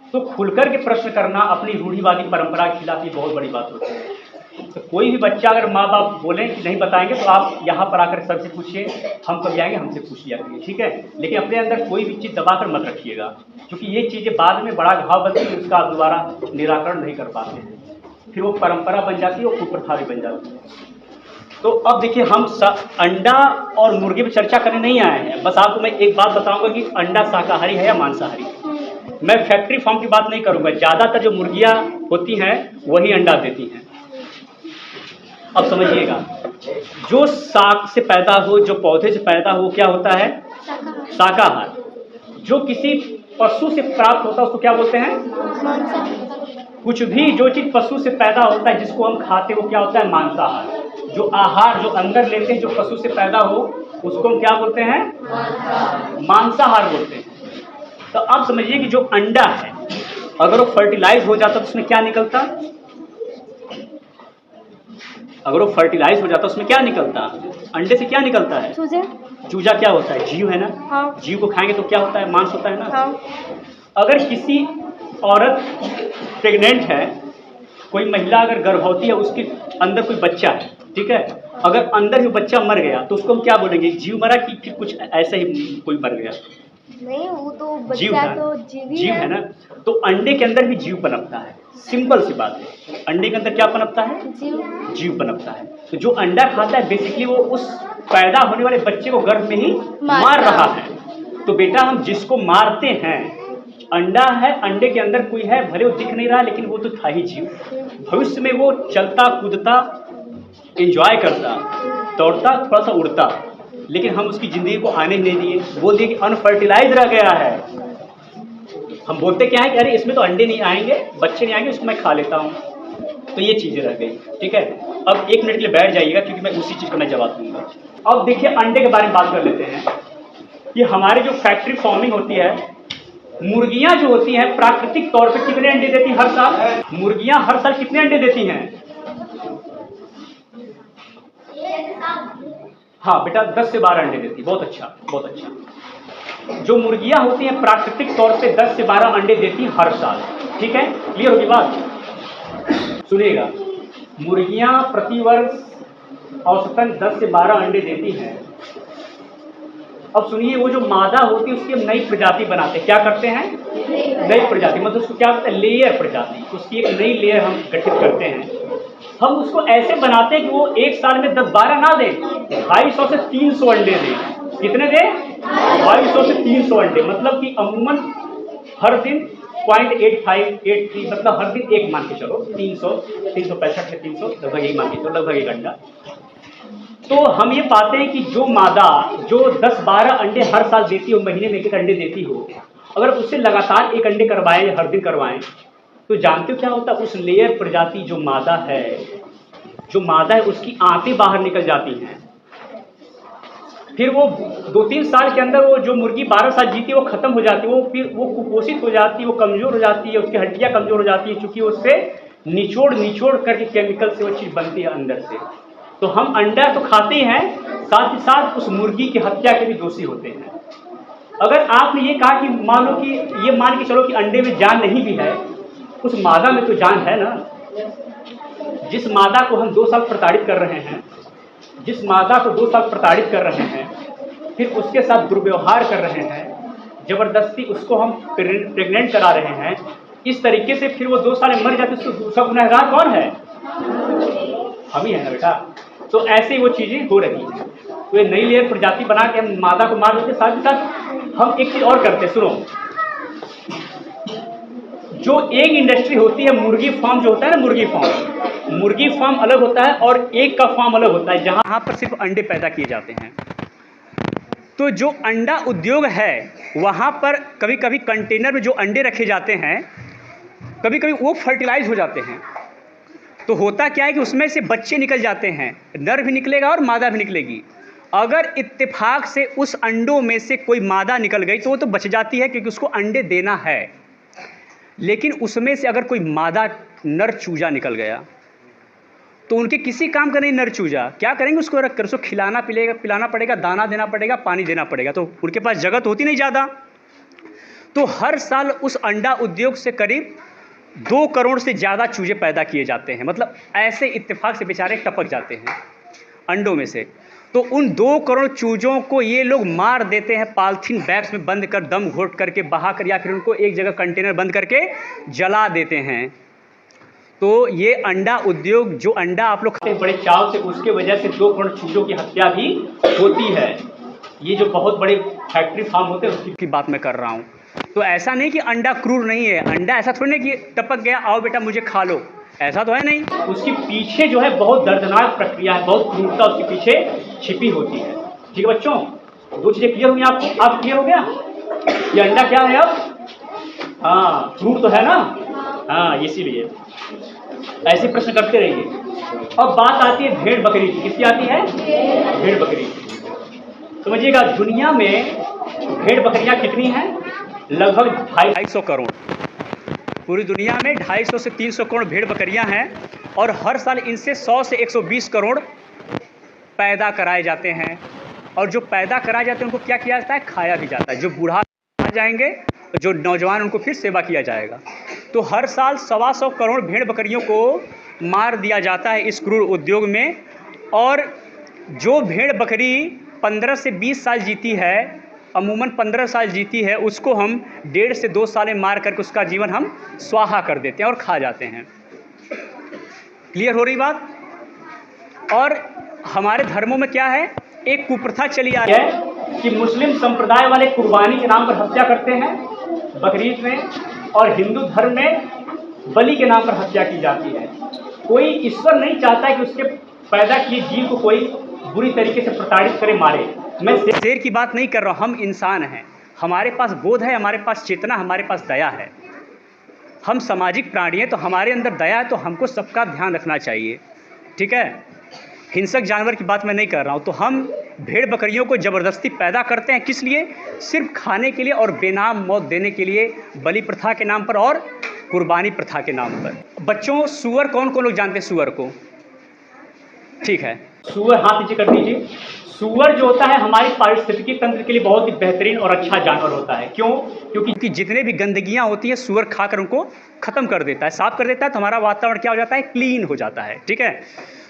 तो खुलकर के प्रश्न करना अपनी रूढ़िवादी परंपरा के खिलाफ ये बहुत बड़ी बात होती है। तो कोई भी बच्चा अगर माँ बाप बोलें कि नहीं बताएंगे, तो आप यहाँ पर आकर सर से पूछिए, हम कभी आएंगे, हमसे पूछ लिया करिए, ठीक है? लेकिन अपने अंदर कोई भी चीज़ दबा कर मत रखिएगा, क्योंकि ये चीज़ें बाद में बड़ा घाव बनती है, उसका आप दोबारा निराकरण नहीं कर पाते हैं। फिर वो परंपरा बन जाती है और कुप्रथा भी बन जाती है। तो अब देखिए, हम अंडा और मुर्गे पर चर्चा करने नहीं आए हैं। बस आपको मैं एक बात बताऊंगा कि अंडा शाकाहारी है या मांसाहारी। मैं फैक्ट्री फार्म की बात नहीं करूंगा। ज़्यादातर जो मुर्गियां होती हैं वही अंडा देती हैं। अब समझिएगा, जो साग से पैदा हो, जो पौधे से पैदा हो, क्या होता है? शाकाहार। जो किसी पशु से प्राप्त होता है उसको क्या बोलते हैं? कुछ भी जो चीज़ पशु से पैदा होता है, जिसको हम खाते हैं, वो क्या होता है? मांसाहार। जो आहार जो अंदर लेते हैं, जो पशु से पैदा हो, उसको हम क्या बोलते हैं? मांसाहार बोलते हैं। तो आप समझिए कि जो अंडा है, अगर वो फर्टिलाइज हो जाता तो उसमें क्या निकलता? अगर वो फर्टिलाइज हो जाता उसमें क्या निकलता? अंडे से क्या निकलता है? चूजा क्या होता है? जीव है ना? हाँ। जीव को खाएंगे तो क्या होता है? मांस होता है ना? हाँ। अगर किसी औरत प्रेग्नेंट है, कोई महिला अगर गर्भवती है, उसके अंदर कोई बच्चा है, ठीक है? अगर अंदर ही बच्चा मर गया तो उसको हम क्या बोलेंगे? जीव मरा कि फिर कुछ ऐसे ही कोई मर गया? नहीं, वो तो जीव बच्चा है, तो जीव है ना? तो अंडे के अंदर भी जीव पनपता है। सिंपल सी बात है, अंडे के अंदर क्या पनपता है? जीव पनपता है। तो जो अंडा खाता है, बेसिकली वो उस पैदा होने वाले बच्चे को गर्भ में ही मार रहा है। तो बेटा, हम जिसको मारते हैं, अंडा है, अंडे के अंदर कोई है, भले वो दिख नहीं रहा, लेकिन वो तो था ही जीव। भविष्य में वो चलता कूदता, एंजॉय करता, दौड़ता, थोड़ा सा उड़ता, लेकिन हम उसकी ज़िंदगी को आने ही नहीं दिए। बोल दिए कि अनफर्टिलाइज रह गया है। हम बोलते क्या है कि अरे इसमें तो अंडे नहीं आएंगे, बच्चे नहीं आएंगे, उसको मैं खा लेता हूँ। तो ये चीज़ें रह गई, ठीक है? अब 1 मिनट के लिए बैठ जाइएगा, क्योंकि मैं उसी चीज़ का मैं जवाब दूंगा। अब देखिए, अंडे के बारे में बात कर लेते हैं कि हमारे जो फैक्ट्री फार्मिंग होती है, मुर्गियाँ जो होती हैं प्राकृतिक तौर पर कितने अंडे देती हैं हर साल? मुर्गियाँ हर साल कितने अंडे देती हैं? हाँ बेटा, 10 से 12 अंडे देती। बहुत अच्छा, बहुत अच्छा। जो मुर्गियां होती हैं प्राकृतिक तौर पे 10 से 12 अंडे देती हैं हर साल, ठीक है? क्लियर होगी बात? सुनिएगा, मुर्गियां प्रतिवर्ष औसतन 10 से 12 अंडे देती हैं। अब सुनिए, वो जो मादा होती है उसकी हम नई प्रजाति बनाते हैं। क्या करते हैं? नई प्रजाति, मतलब उसको क्या कहते हैं? लेयर प्रजाति। उसकी एक नई लेयर हम गठित करते हैं। हम उसको ऐसे बनाते हैं कि वो एक साल में 10-12 ना दे, 250 से 300 अंडे दे। कितने दे? 250 से 300 अंडे, मतलब कि अमूमन हर दिन 0.8583, मतलब हर दिन एक मान के चलो, 365 से 300 लगभग एक मान के चलो, लगभग एक अंडा। तो हम ये पाते हैं कि जो मादा जो 10-12 अंडे हर साल देती हो, महीने में एक अंडे देती हो, अगर उससे लगातार एक अंडे करवाएं, हर दिन करवाएं, तो जानते हो क्या होता है? उस लेयर प्रजाति जो मादा है उसकी आंतें बाहर निकल जाती हैं। फिर वो 2-3 साल के अंदर वो जो मुर्गी 12 साल जीती है वो खत्म हो जाती है, वो फिर वो कुपोषित हो जाती है, वो कमजोर हो जाती है, उसकी हड्डियां कमजोर हो जाती है, क्योंकि उससे निचोड़ करके केमिकल से वो चीज़ बनती है अंदर से। तो हम अंडा तो खाते हैं, साथ ही साथ उस मुर्गी की हत्या के भी दोषी होते हैं। अगर आपने ये कहा कि मान लो कि ये मान के चलो कि अंडे में जान नहीं भी है, उस मादा में तो जान है ना। जिस मादा को हम 2 साल प्रताड़ित कर रहे हैं, जिस मादा को 2 साल प्रताड़ित कर रहे हैं, फिर उसके साथ दुर्व्यवहार कर रहे हैं, जबरदस्ती उसको हम प्रेग्नेंट करा रहे हैं, इस तरीके से फिर वो 2 साल में मर जाती है, उसको दूसरा गुनहगार कौन है? हम ही है ना बेटा। तो ऐसे ही वो चीज़ें हो रही हैं। तो ये नई लेयर प्रजाति बना के हम मादा को मार देते, साथ ही साथ हम एक चीज़ और करते, सुनो। जो एक इंडस्ट्री होती है, मुर्गी फार्म जो होता है ना, मुर्गी फार्म अलग होता है और एक का फार्म अलग होता है, जहाँ पर सिर्फ अंडे पैदा किए जाते हैं। तो जो अंडा उद्योग है, वहाँ पर कभी कभी कंटेनर में जो अंडे रखे जाते हैं, कभी कभी वो फर्टिलाइज हो जाते हैं। तो होता क्या है कि उसमें से बच्चे निकल जाते हैं, नर भी निकलेगा और मादा भी निकलेगी। अगर इत्तेफाक से उस अंडों में से कोई मादा निकल गई तो वो तो बच जाती है, क्योंकि उसको अंडे देना है। लेकिन उसमें से अगर कोई मादा नर चूजा निकल गया तो उनके किसी काम का नहीं। नर चूजा क्या करेंगे? उसको रख कर उसको खिलाना पिलाना पड़ेगा, दाना देना पड़ेगा, पानी देना पड़ेगा, तो उनके पास जगह तो होती नहीं ज़्यादा। तो हर साल उस अंडा उद्योग से करीब 2 करोड़ से ज़्यादा चूजे पैदा किए जाते हैं। मतलब ऐसे इत्तेफाक से बेचारे टपक जाते हैं अंडों में से। तो उन 2 करोड़ चूज़ों को ये लोग मार देते हैं, पॉलीथीन बैग्स में बंद कर, दम घोट करके बहा कर, या फिर उनको एक जगह कंटेनर बंद करके जला देते हैं। तो ये अंडा उद्योग, जो अंडा आप लोग खाते हैं बड़े चाव से, उसके वजह से 2 करोड़ चूज़ों की हत्या भी होती है। ये जो बहुत बड़े फैक्ट्री फार्म होते हैं उसकी बात मैं कर रहा हूँ। तो ऐसा नहीं कि अंडा क्रूर नहीं है। अंडा ऐसा थोड़ी नहीं कि टपक गया, आओ बेटा मुझे खा लो, ऐसा तो है नहीं। उसके पीछे जो है बहुत दर्दनाक प्रक्रिया है, बहुत क्रूरता उसके पीछे छिपी होती है। ठीक है बच्चों, 2 चीज़ें क्लियर हुई आपको? आप क्लियर हो गया ये अंडा क्या है अब? हाँ, क्रूर तो है ना। हाँ, इसीलिए ऐसे प्रश्न करते रहिए। अब बात आती है भेड़ बकरी की। किसकी आती है? भेड़ बकरी की। समझिएगा, दुनिया में भेड़ बकरियां कितनी हैं? लगभग 250 करोड़। पूरी दुनिया में 250 से 300 करोड़ भेड़ बकरियां हैं, और हर साल इनसे 100 से 120 करोड़ पैदा कराए जाते हैं। और जो पैदा कराए जाते हैं उनको क्या किया जाता है? खाया भी जाता है। जो बूढ़ा आ जाएंगे, जो नौजवान, उनको फिर सेवा किया जाएगा। तो हर साल 125 करोड़ भेड़ बकरियों को मार दिया जाता है इस क्रूर उद्योग में। और जो भेड़ बकरी 15 से 20 साल जीती है, अमूमन 15 साल जीती है, उसको हम 1.5 से 2 साल में मार करके उसका जीवन हम स्वाहा कर देते हैं और खा जाते हैं। क्लियर हो रही बात? और हमारे धर्मों में क्या है? एक कुप्रथा चली आई है कि मुस्लिम संप्रदाय वाले कुर्बानी के नाम पर हत्या करते हैं बकरीद में, और हिंदू धर्म में बलि के नाम पर हत्या की जाती है। कोई ईश्वर नहीं चाहता कि उसके पैदा किए जीव को कोई बुरी तरीके से प्रताड़ित करे, मारे। मैं शेर की बात नहीं कर रहा हूँ, हम इंसान हैं, हमारे पास बोध है, हमारे पास चेतना, हमारे पास दया है। हम सामाजिक प्राणी हैं, तो हमारे अंदर दया है, तो हमको सबका ध्यान रखना चाहिए। ठीक है, हिंसक जानवर की बात मैं नहीं कर रहा हूँ। तो हम भेड़ बकरियों को ज़बरदस्ती पैदा करते हैं, किस लिए? सिर्फ खाने के लिए और बेनाम मौत देने के लिए, बलि प्रथा के नाम पर और कुर्बानी प्रथा के नाम पर। बच्चों, सुअर कौन कौन लोग जानते हैं सुअर को? ठीक है, सुअर हाथ नीचे कर दीजिए। सुअर जो होता है हमारे पारिस्थितिकी तंत्र के लिए बहुत ही बेहतरीन और अच्छा जानवर होता है। क्यों? क्योंकि जितने भी गंदगियाँ होती हैं सुअर खाकर उनको ख़त्म कर देता है, साफ कर देता है। तो हमारा वातावरण क्या हो जाता है? क्लीन हो जाता है। ठीक है,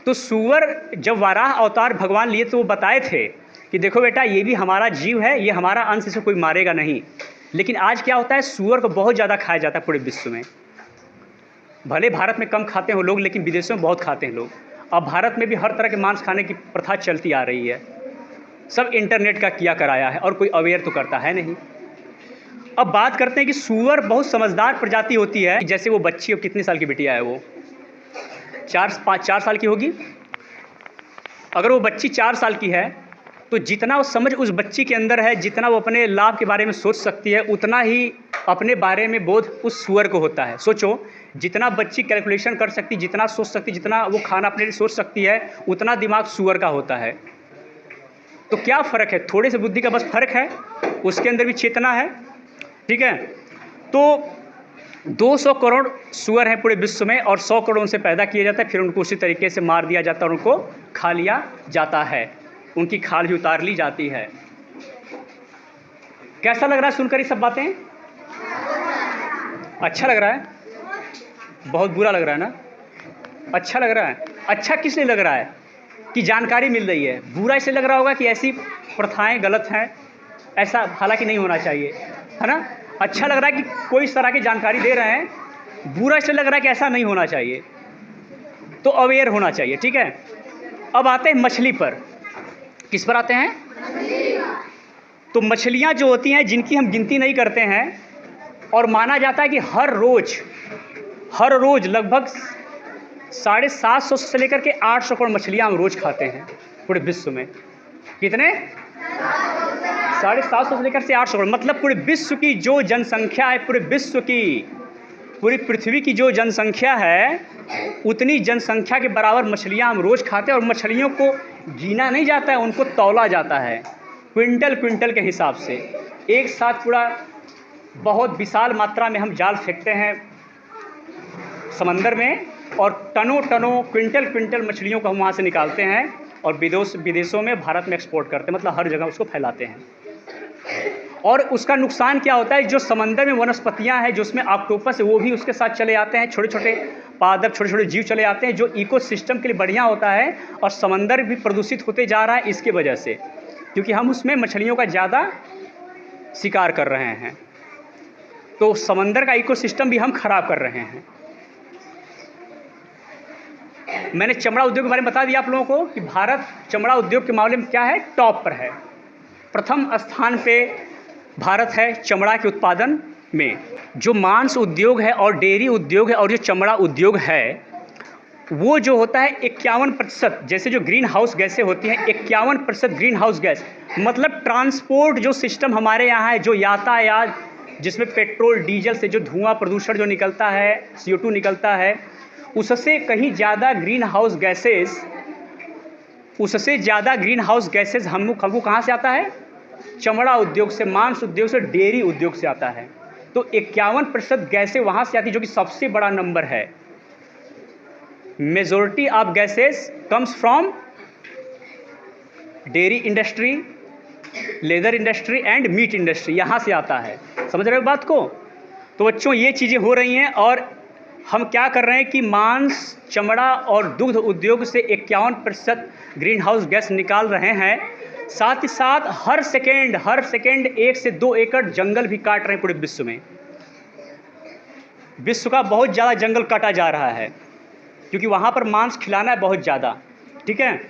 तो सुअर जब वाराह अवतार भगवान लिए तो वो बताए थे कि कि देखो बेटा ये भी हमारा जीव है, ये हमारा अंश, इसे कोई मारेगा नहीं। लेकिन आज क्या होता है, सूअर को बहुत ज़्यादा खाया जाता है पूरे विश्व में। भले भारत में कम खाते हो लोग, लेकिन विदेशों में बहुत खाते हैं लोग। अब भारत में भी हर तरह के मांस खाने की प्रथा चलती आ रही है। सब इंटरनेट का किया कराया है और कोई अवेयर तो करता है नहीं। अब बात करते हैं कि सूअर बहुत समझदार प्रजाति होती है। जैसे वो बच्ची, अब कितने साल की बिटिया है वो, 4 साल की होगी। अगर वो बच्ची 4 साल की है तो जितना वो समझ उस बच्ची के अंदर है, जितना वो अपने लाभ के बारे में सोच सकती है, उतना ही अपने बारे में बोध उस सूअर को होता है। सोचो, जितना बच्ची कैलकुलेशन कर सकती, जितना सोच सकती, जितना वो खाना अपने लिए सोच सकती है, उतना दिमाग सूअर का होता है। तो क्या फ़र्क है, थोड़े से बुद्धि का बस फ़र्क है, उसके अंदर भी चेतना है। ठीक है, तो 200 करोड़ सूअर हैं पूरे विश्व में और 100 करोड़ उनसे पैदा किया जाता है, फिर उनको उसी तरीके से मार दिया जाता है और उनको खा लिया जाता है, उनकी खाल भी उतार ली जाती है। कैसा लग रहा है सुनकर ये सब बातें? अच्छा लग रहा है? बहुत बुरा लग रहा है ना? अच्छा लग रहा है? अच्छा किस लिए लग रहा है? कि जानकारी मिल रही है। बुरा इसलिए लग रहा होगा कि ऐसी प्रथाएं गलत हैं, ऐसा हालांकि नहीं होना चाहिए, है ना? अच्छा लग रहा है कि कोई इस तरह की जानकारी दे रहे हैं। बुरा इसलिए लग रहा है कि ऐसा नहीं होना चाहिए, तो अवेयर होना चाहिए। ठीक है, अब आते हैं मछली पर। किस पर आते हैं? तो मछलियाँ जो होती हैं, जिनकी हम गिनती नहीं करते हैं, और माना जाता है कि हर रोज़ लगभग 750 से लेकर के 800 करोड़ मछलियाँ हम रोज़ खाते हैं पूरे विश्व में। कितने? 750 से लेकर से 800 करोड़। मतलब पूरे विश्व की जो जनसंख्या है, पूरे विश्व की, पूरी पृथ्वी की जो जनसंख्या है, उतनी जनसंख्या के बराबर मछलियाँ हम रोज़ खाते हैं। और मछलियों को गिना नहीं जाता है, उनको तौला जाता है क्विंटल के हिसाब से। एक साथ पूरा बहुत विशाल मात्रा में हम जाल फेंकते हैं समंदर में, और टनों क्विंटल मछलियों को हम वहाँ से निकालते हैं और विदेशों में, भारत में एक्सपोर्ट करते हैं। मतलब हर जगह उसको फैलाते हैं। और उसका नुकसान क्या होता है, जो समंदर में वनस्पतियाँ हैं, जो उसमें ऑक्टोपस है, वो भी उसके साथ चले आते हैं। छोटे छोटे पादप, छोटे छोटे जीव चले आते हैं, जो इकोसिस्टम के लिए बढ़िया होता है। और समंदर भी प्रदूषित होते जा रहा है इसके वजह से, क्योंकि हम उसमें मछलियों का ज़्यादा शिकार कर रहे हैं। तो समंदर का इकोसिस्टम भी हम खराब कर रहे हैं। मैंने चमड़ा उद्योग के बारे में बता दिया आप लोगों को कि भारत चमड़ा उद्योग के मामले में क्या है, टॉप पर है। प्रथम स्थान पे भारत है चमड़ा के उत्पादन में। जो मांस उद्योग है और डेयरी उद्योग है और जो चमड़ा उद्योग है, वो जो होता है 51%, जैसे जो ग्रीन हाउस गैसें होती हैं, 51% ग्रीन हाउस गैस, मतलब ट्रांसपोर्ट जो सिस्टम हमारे यहाँ है, जो यातायात, जिसमें पेट्रोल डीजल से जो धुआं प्रदूषण जो निकलता है, CO2 निकलता है, उससे कहीं ज़्यादा ग्रीन हाउस गैसेज हमको कहाँ से आता है? चमड़ा उद्योग से, मांस उद्योग से, डेयरी उद्योग से आता है। तो 51% गैसें वहाँ से आती, जो कि सबसे बड़ा नंबर है। Majority of gases comes from dairy industry, leather industry and meat industry, यहाँ से आता है। समझ रहे हो बात को? तो बच्चों, ये चीज़ें हो रही हैं और हम क्या कर रहे हैं कि मांस, चमड़ा और दुग्ध उद्योग से 51% ग्रीन हाउस गैस निकाल रहे हैं। साथ ही साथ हर सेकेंड 1 से 2 एकड़ जंगल भी काट रहे हैं पूरे विश्व में। विश्व का बहुत ज़्यादा जंगल काटा जा रहा है, क्योंकि वहाँ पर मांस खिलाना है बहुत ज़्यादा। ठीक है,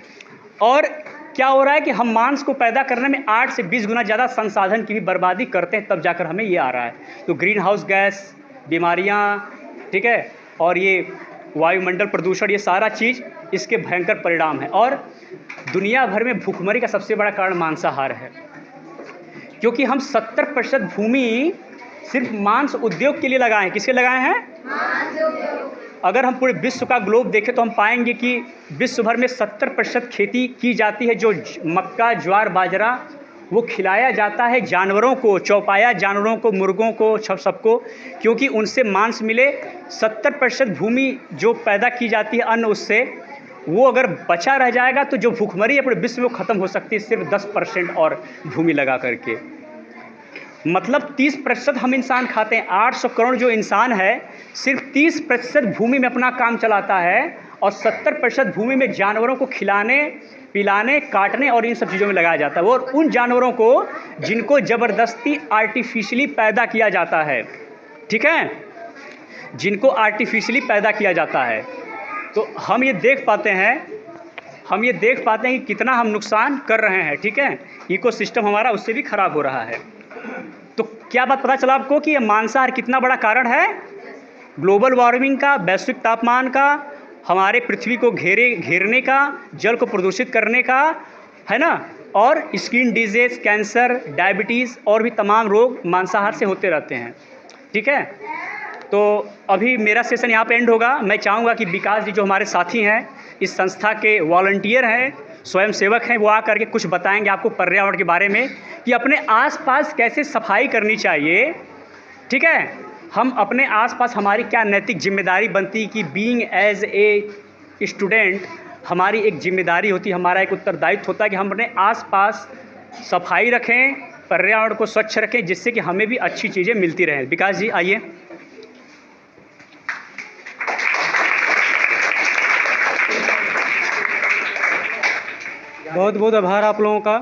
और क्या हो रहा है कि हम मांस को पैदा करने में 8 से 20 गुना ज़्यादा संसाधन की भी बर्बादी करते हैं, तब जाकर हमें ये आ रहा है। तो ग्रीन हाउस गैस, बीमारियाँ, ठीक है, और ये वायुमंडल प्रदूषण, ये सारा चीज़ इसके भयंकर परिणाम है। और दुनिया भर में भूखमरी का सबसे बड़ा कारण मांसाहार है, क्योंकि हम 70% भूमि सिर्फ मांस उद्योग के लिए लगाए हैं। किसके लगाए हैं? अगर हम पूरे विश्व का ग्लोब देखें तो हम पाएंगे कि विश्व भर में 70% खेती की जाती है, जो मक्का, ज्वार, बाजरा, वो खिलाया जाता है जानवरों को, चौपाया जानवरों को, मुर्गों को, सबको, क्योंकि उनसे मांस मिले। 70% भूमि जो पैदा की जाती है अन्न, उससे वो अगर बचा रह जाएगा तो जो भूखमरी है पूरे विश्व में ख़त्म हो सकती है सिर्फ 10% और भूमि लगा करके। मतलब 30% हम इंसान खाते हैं। 800 करोड़ जो इंसान है, सिर्फ 30% भूमि में अपना काम चलाता है और 70% भूमि में जानवरों को खिलाने, पिलाने, काटने और इन सब चीज़ों में लगाया जाता है। और उन जानवरों को जिनको ज़बरदस्ती आर्टिफिशियली पैदा किया जाता है, ठीक है, जिनको आर्टिफिशियली पैदा किया जाता है, तो हम ये देख पाते हैं कि कितना हम नुकसान कर रहे हैं, ठीक है। इकोसिस्टम हमारा उससे भी खराब हो रहा है। तो क्या बात पता चला आपको कि ये मांसाहार कितना बड़ा कारण है ग्लोबल वार्मिंग का, वैश्विक तापमान का, हमारे पृथ्वी को घेरने का, जल को प्रदूषित करने का, है ना। और स्किन डिजीज़, कैंसर, डायबिटीज़ और भी तमाम रोग मांसाहार से होते रहते हैं, ठीक है। तो अभी मेरा सेशन यहाँ पे एंड होगा। मैं चाहूँगा कि विकास जी जो हमारे साथी हैं, इस संस्था के वॉलंटियर हैं, स्वयं सेवक हैं, वो आकर के कुछ बताएंगे आपको पर्यावरण के बारे में कि अपने आसपास कैसे सफाई करनी चाहिए, ठीक है। हम अपने आसपास हमारी क्या नैतिक जिम्मेदारी बनती कि बीइंग एज ए स्टूडेंट हमारी एक जिम्मेदारी होती है, हमारा एक उत्तरदायित्व होता है कि हम अपने आसपास सफाई रखें, पर्यावरण को स्वच्छ रखें, जिससे कि हमें भी अच्छी चीज़ें मिलती रहें। विकास जी आइए। बहुत बहुत आभार आप लोगों का।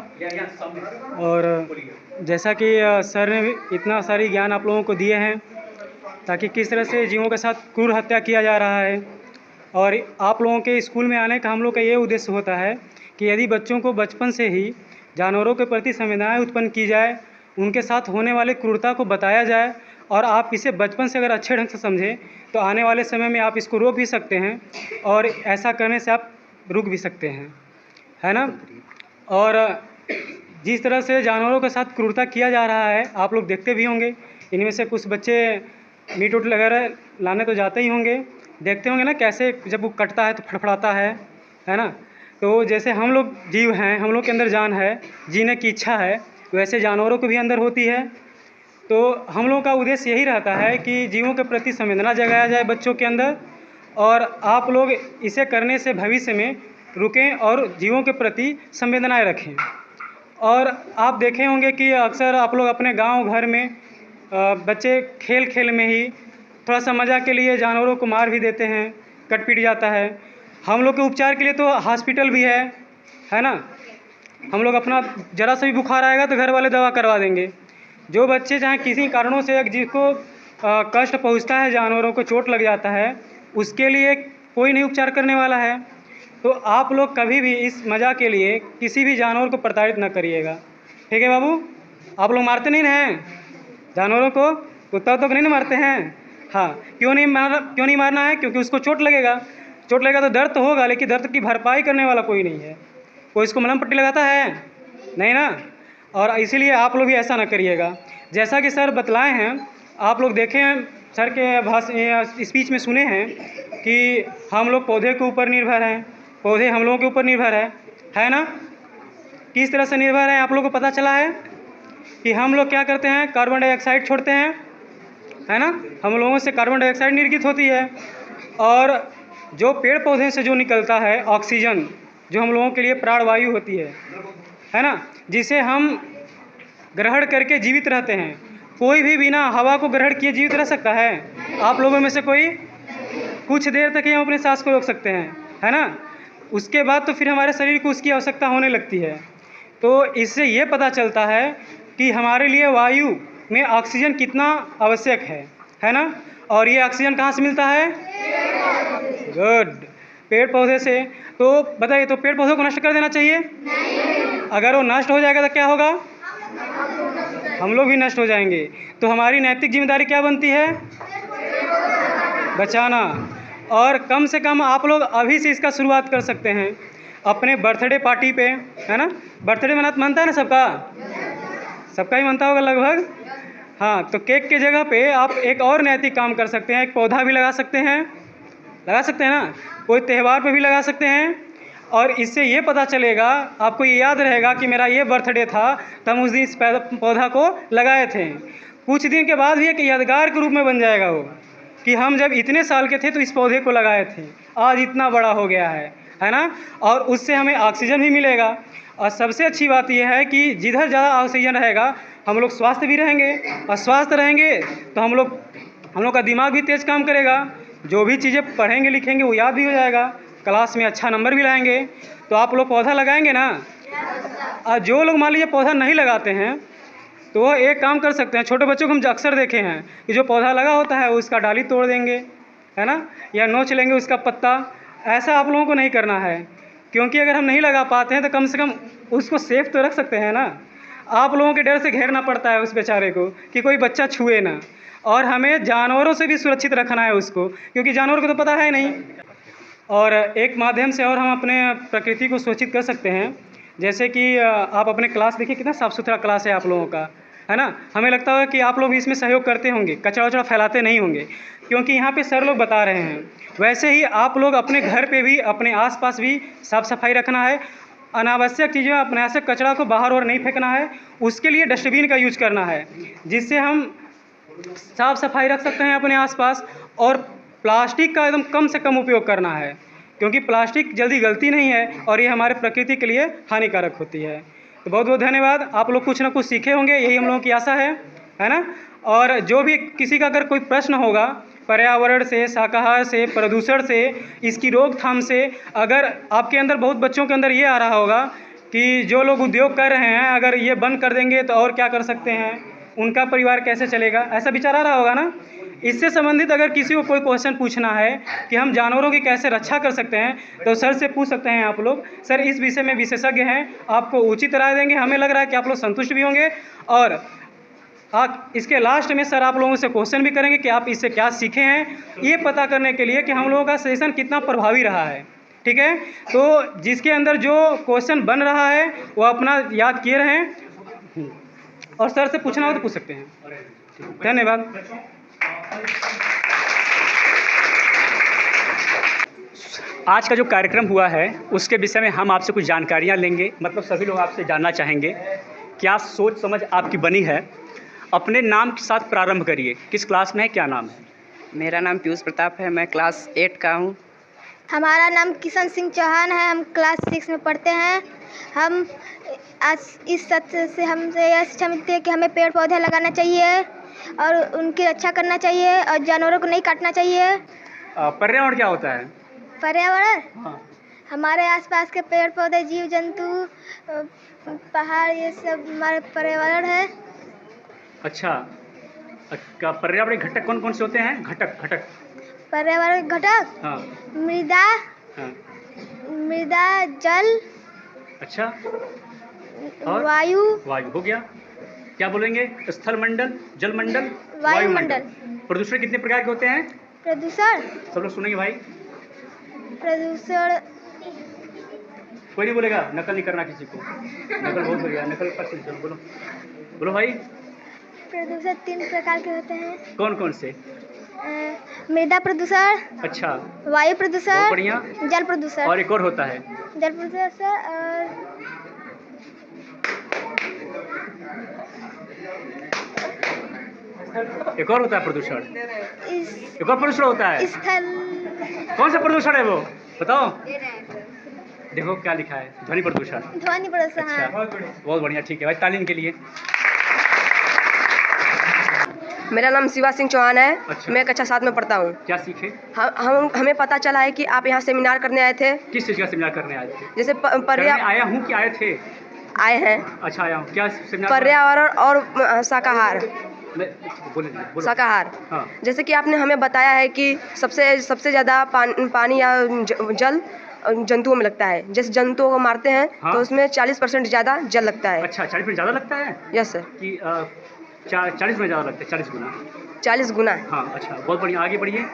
और जैसा कि सर ने इतना सारी ज्ञान आप लोगों को दिए हैं ताकि किस तरह से जीवों के साथ क्रूर हत्या किया जा रहा है। और आप लोगों के स्कूल में आने का हम लोग का ये उद्देश्य होता है कि यदि बच्चों को बचपन से ही जानवरों के प्रति संवेदनाएं उत्पन्न की जाए, उनके साथ होने वाले क्रूरता को बताया जाए और आप इसे बचपन से अगर अच्छे ढंग से समझें तो आने वाले समय में आप इसको रोक भी सकते हैं और ऐसा करने से आप रुक भी सकते हैं, है ना। और जिस तरह से जानवरों के साथ क्रूरता किया जा रहा है आप लोग देखते भी होंगे। इनमें से कुछ बच्चे मीट उट वगैरह लाने तो जाते ही होंगे, देखते होंगे ना कैसे जब वो कटता है तो फड़फड़ाता है ना। तो जैसे हम लोग जीव हैं, हम लोग के अंदर जान है, जीने की इच्छा है, वैसे जानवरों को भी अंदर होती है। तो हम लोगों का उद्देश्य यही रहता है कि जीवों के प्रति संवेदना जगाया जाए बच्चों के अंदर, और आप लोग इसे करने से भविष्य में रुकें और जीवों के प्रति संवेदनाएं रखें। और आप देखे होंगे कि अक्सर आप लोग अपने गांव घर में बच्चे खेल खेल में ही थोड़ा सा मज़ा के लिए जानवरों को मार भी देते हैं, कट पीट जाता है। हम लोग के उपचार के लिए तो हॉस्पिटल भी है ना। हम लोग अपना ज़रा सा भी बुखार आएगा तो घर वाले दवा करवा देंगे। जो बच्चे चाहे किसी कारणों से जिसको कष्ट पहुंचता है, जानवरों को चोट लग जाता है, उसके लिए कोई नहीं उपचार करने वाला है। तो आप लोग कभी भी इस मज़ा के लिए किसी भी जानवर को प्रताड़ित न करिएगा, ठीक है बाबू। आप लोग मारते नहीं हैं जानवरों को, कुत्ता तो नहीं मारते हैं। हाँ, क्यों नहीं मारना है? क्योंकि उसको चोट लगेगा तो दर्द तो होगा, लेकिन दर्द की भरपाई करने वाला कोई नहीं है। कोई इसको मलहम पट्टी लगाता है नहीं ना। और इसीलिए आप लोग भी ऐसा ना करिएगा। जैसा कि सर बतलाए हैं, आप लोग देखे हैं सर के स्पीच में सुने हैं कि हम लोग पौधे के ऊपर निर्भर हैं, पौधे हम लोगों के ऊपर निर्भर है ना। किस तरह से निर्भर है आप लोगों को पता चला है कि हम लोग क्या करते हैं, कार्बन डाइऑक्साइड छोड़ते हैं, है ना। हम लोगों से कार्बन डाइऑक्साइड निर्गत होती है, और जो पेड़ पौधे से जो निकलता है ऑक्सीजन, जो हम लोगों के लिए प्राणवायु होती है ना, जिसे हम ग्रहण करके जीवित रहते हैं। कोई भी बिना हवा को ग्रहण किए जीवित रह सकता है? आप लोगों में से कोई? कुछ देर तक ही हम अपने सांस को रोक सकते हैं, है ना। उसके बाद तो फिर हमारे शरीर को उसकी आवश्यकता होने लगती है। तो इससे ये पता चलता है कि हमारे लिए वायु में ऑक्सीजन कितना आवश्यक है ना। और ये ऑक्सीजन कहाँ से मिलता है? गुड, पेड़ पौधे से। तो बताइए, तो पेड़ पौधों को नष्ट कर देना चाहिए? अगर वो नष्ट हो जाएगा तो क्या होगा? हम लोग भी नष्ट हो जाएंगे। तो हमारी नैतिक जिम्मेदारी क्या बनती है? बचाना। और कम से कम आप लोग अभी से इसका शुरुआत कर सकते हैं अपने बर्थडे पार्टी पे, है ना। बर्थडे मनता है ना सबका ही मनता होगा लगभग। हाँ, तो केक के जगह पे आप एक और नैतिक काम कर सकते हैं, एक पौधा भी लगा सकते हैं ना। कोई त्यौहार पे भी लगा सकते हैं, और इससे ये पता चलेगा, आपको ये याद रहेगा कि मेरा ये बर्थडे था तो हम उस दिन इस पौधा को लगाए थे। कुछ दिन के बाद भी एक यादगार के रूप में बन जाएगा वो, कि हम जब इतने साल के थे तो इस पौधे को लगाए थे, आज इतना बड़ा हो गया है ना। और उससे हमें ऑक्सीजन भी मिलेगा। और सबसे अच्छी बात यह है कि जिधर ज़्यादा ऑक्सीजन रहेगा हम लोग स्वस्थ भी रहेंगे, और स्वस्थ रहेंगे तो हम लोग का दिमाग भी तेज़ काम करेगा। जो भी चीज़ें पढ़ेंगे लिखेंगे वो याद भी हो जाएगा, क्लास में अच्छा नंबर भी लाएंगे। तो आप लोग पौधा लगाएंगे ना। और जो लोग मान लीजिए पौधा नहीं लगाते हैं तो वो एक काम कर सकते हैं। छोटे बच्चों को हम अक्सर देखे हैं कि जो पौधा लगा होता है उसका डाली तोड़ देंगे, है ना, या नोच लेंगे उसका पत्ता। ऐसा आप लोगों को नहीं करना है, क्योंकि अगर हम नहीं लगा पाते हैं तो कम से कम उसको सेफ तो रख सकते हैं ना। आप लोगों के डर से घेरना पड़ता है उस बेचारे को कि कोई बच्चा छुए ना। और हमें जानवरों से भी सुरक्षित रखना है उसको, क्योंकि जानवर को तो पता है नहीं। और एक माध्यम से और हम अपने प्रकृति को सुरक्षित कर सकते हैं, जैसे कि आप अपने क्लास देखिए, कितना साफ़ सुथरा क्लास है आप लोगों का, है ना। हमें लगता है कि आप लोग भी इसमें सहयोग करते होंगे, कचरा वचरा फैलाते नहीं होंगे, क्योंकि यहाँ पे सर लोग बता रहे हैं। वैसे ही आप लोग अपने घर पे भी, अपने आसपास भी साफ़ सफाई रखना है। अनावश्यक चीज़ें, अनावश्यक कचरा को बाहर और नहीं फेंकना है। उसके लिए डस्टबिन का यूज करना है, जिससे हम साफ़ सफाई रख सकते हैं अपने आसपास। और प्लास्टिक का एकदम कम से कम उपयोग करना है, क्योंकि प्लास्टिक जल्दी गलती नहीं है और ये हमारे प्रकृति के लिए हानिकारक होती है। तो बहुत बहुत धन्यवाद। आप लोग कुछ ना कुछ सीखे होंगे, यही हम लोगों की आशा है ना। और जो भी किसी का अगर कोई प्रश्न होगा पर्यावरण से, शाकाहार से, प्रदूषण से, इसकी रोकथाम से, अगर आपके अंदर, बहुत बच्चों के अंदर ये आ रहा होगा कि जो लोग उद्योग कर रहे हैं अगर ये बंद कर देंगे तो और क्या कर सकते हैं, उनका परिवार कैसे चलेगा, ऐसा विचार आ रहा होगा ना। इससे संबंधित अगर किसी को कोई क्वेश्चन पूछना है कि हम जानवरों की कैसे रक्षा कर सकते हैं, तो सर से पूछ सकते हैं आप लोग। सर इस विषय में विशेषज्ञ हैं, आपको उचित राय देंगे। हमें लग रहा है कि आप लोग संतुष्ट भी होंगे। और आप इसके लास्ट में सर आप लोगों से क्वेश्चन भी करेंगे कि आप इससे क्या सीखे हैं, ये पता करने के लिए कि हम लोगों का सेशन कितना प्रभावी रहा है। ठीक है, तो जिसके अंदर जो क्वेश्चन बन रहा है वो अपना याद किए रहें, और सर से पूछना हो तो पूछ सकते हैं। धन्यवाद। आज का जो कार्यक्रम हुआ है उसके विषय में हम आपसे कुछ जानकारियाँ लेंगे, मतलब सभी लोग आपसे जानना चाहेंगे क्या सोच समझ आपकी बनी है। अपने नाम के साथ प्रारंभ करिए। किस क्लास में है, क्या नाम है? मेरा नाम पीयूष प्रताप है, मैं क्लास 8 का हूँ। हमारा नाम किशन सिंह चौहान है, हम क्लास 6 में पढ़ते हैं। हम आज इस सत्र से हमसे यह शिक्षा मिलती है कि हमें पेड़ पौधे लगाना चाहिए और उनकी रक्षा करना चाहिए और जानवरों को नहीं काटना चाहिए। पर्यावरण क्या होता है? पर्यावरण हाँ। हमारे आसपास के पेड़ पौधे, जीव जंतु, पहाड़, ये सब हमारे पर्यावरण है। अच्छा, पर्यावरण घटक कौन कौन से होते हैं? घटक पर्यावरण घटक, हाँ। मृदा, हाँ। मृदा, जल, अच्छा, और वायु हो गया। क्या बोलेंगे? स्थल मंडल, जल मंडल, वायुमंडल। प्रदूषण कितने प्रकार के होते हैं? प्रदूषण, सब लोग सुनेंगे भाई। प्रदूषण कोई नहीं बोलेगा, नकल नहीं करना किसी को। नकल बहुत बढ़िया, नकल पर चलो, बोलो बोलो भाई। प्रदूषण 3 प्रकार के होते हैं। कौन कौन से? मृदा प्रदूषण, अच्छा, वायु बहुत प्रदूषण, बढ़िया। जल प्रदूषण। और एक और होता है? जल प्रदूषण और एक और होता है प्रदूषण, एक और प्रदूषण होता है। स्थल। कौन सा प्रदूषण है वो, बताओ। देखो क्या लिखा है, ध्वनि प्रदूषण। ध्वनि प्रदूषण। अच्छा, बहुत बढ़िया, ठीक है भाई, तालीम के लिए। मेरा नाम शिवा सिंह चौहान है। अच्छा। मैं कक्षा 7 में पढ़ता हूँ। क्या सीखे? हमें पता चला है कि आप यहाँ सेमिनार करने आए थे। किस चीज़ का सेमिनार करने आए थे? जैसे करने आया हूँ कि आए थे? आए हैं। अच्छा, आया हूँ। क्या सेमिनार? पर्यावरण और शाकाहार। बोलो। शाकाहार। हाँ। जैसे कि आपने हमें बताया है कि सबसे ज़्यादा पानी या जल जंतुओं में लगता है। जैसे जंतुओं को मारते हैं हाँ। तो उसमें 40% ज़्यादा जल लगता है। अच्छा, 40% ज़्यादा लगता है? Yes sir. कि 40 में ज़्यादा लगता है? 40 गुना? 40 गुना। हाँ, अच्छा, बहुत बढ़िया, आगे बढ़िए।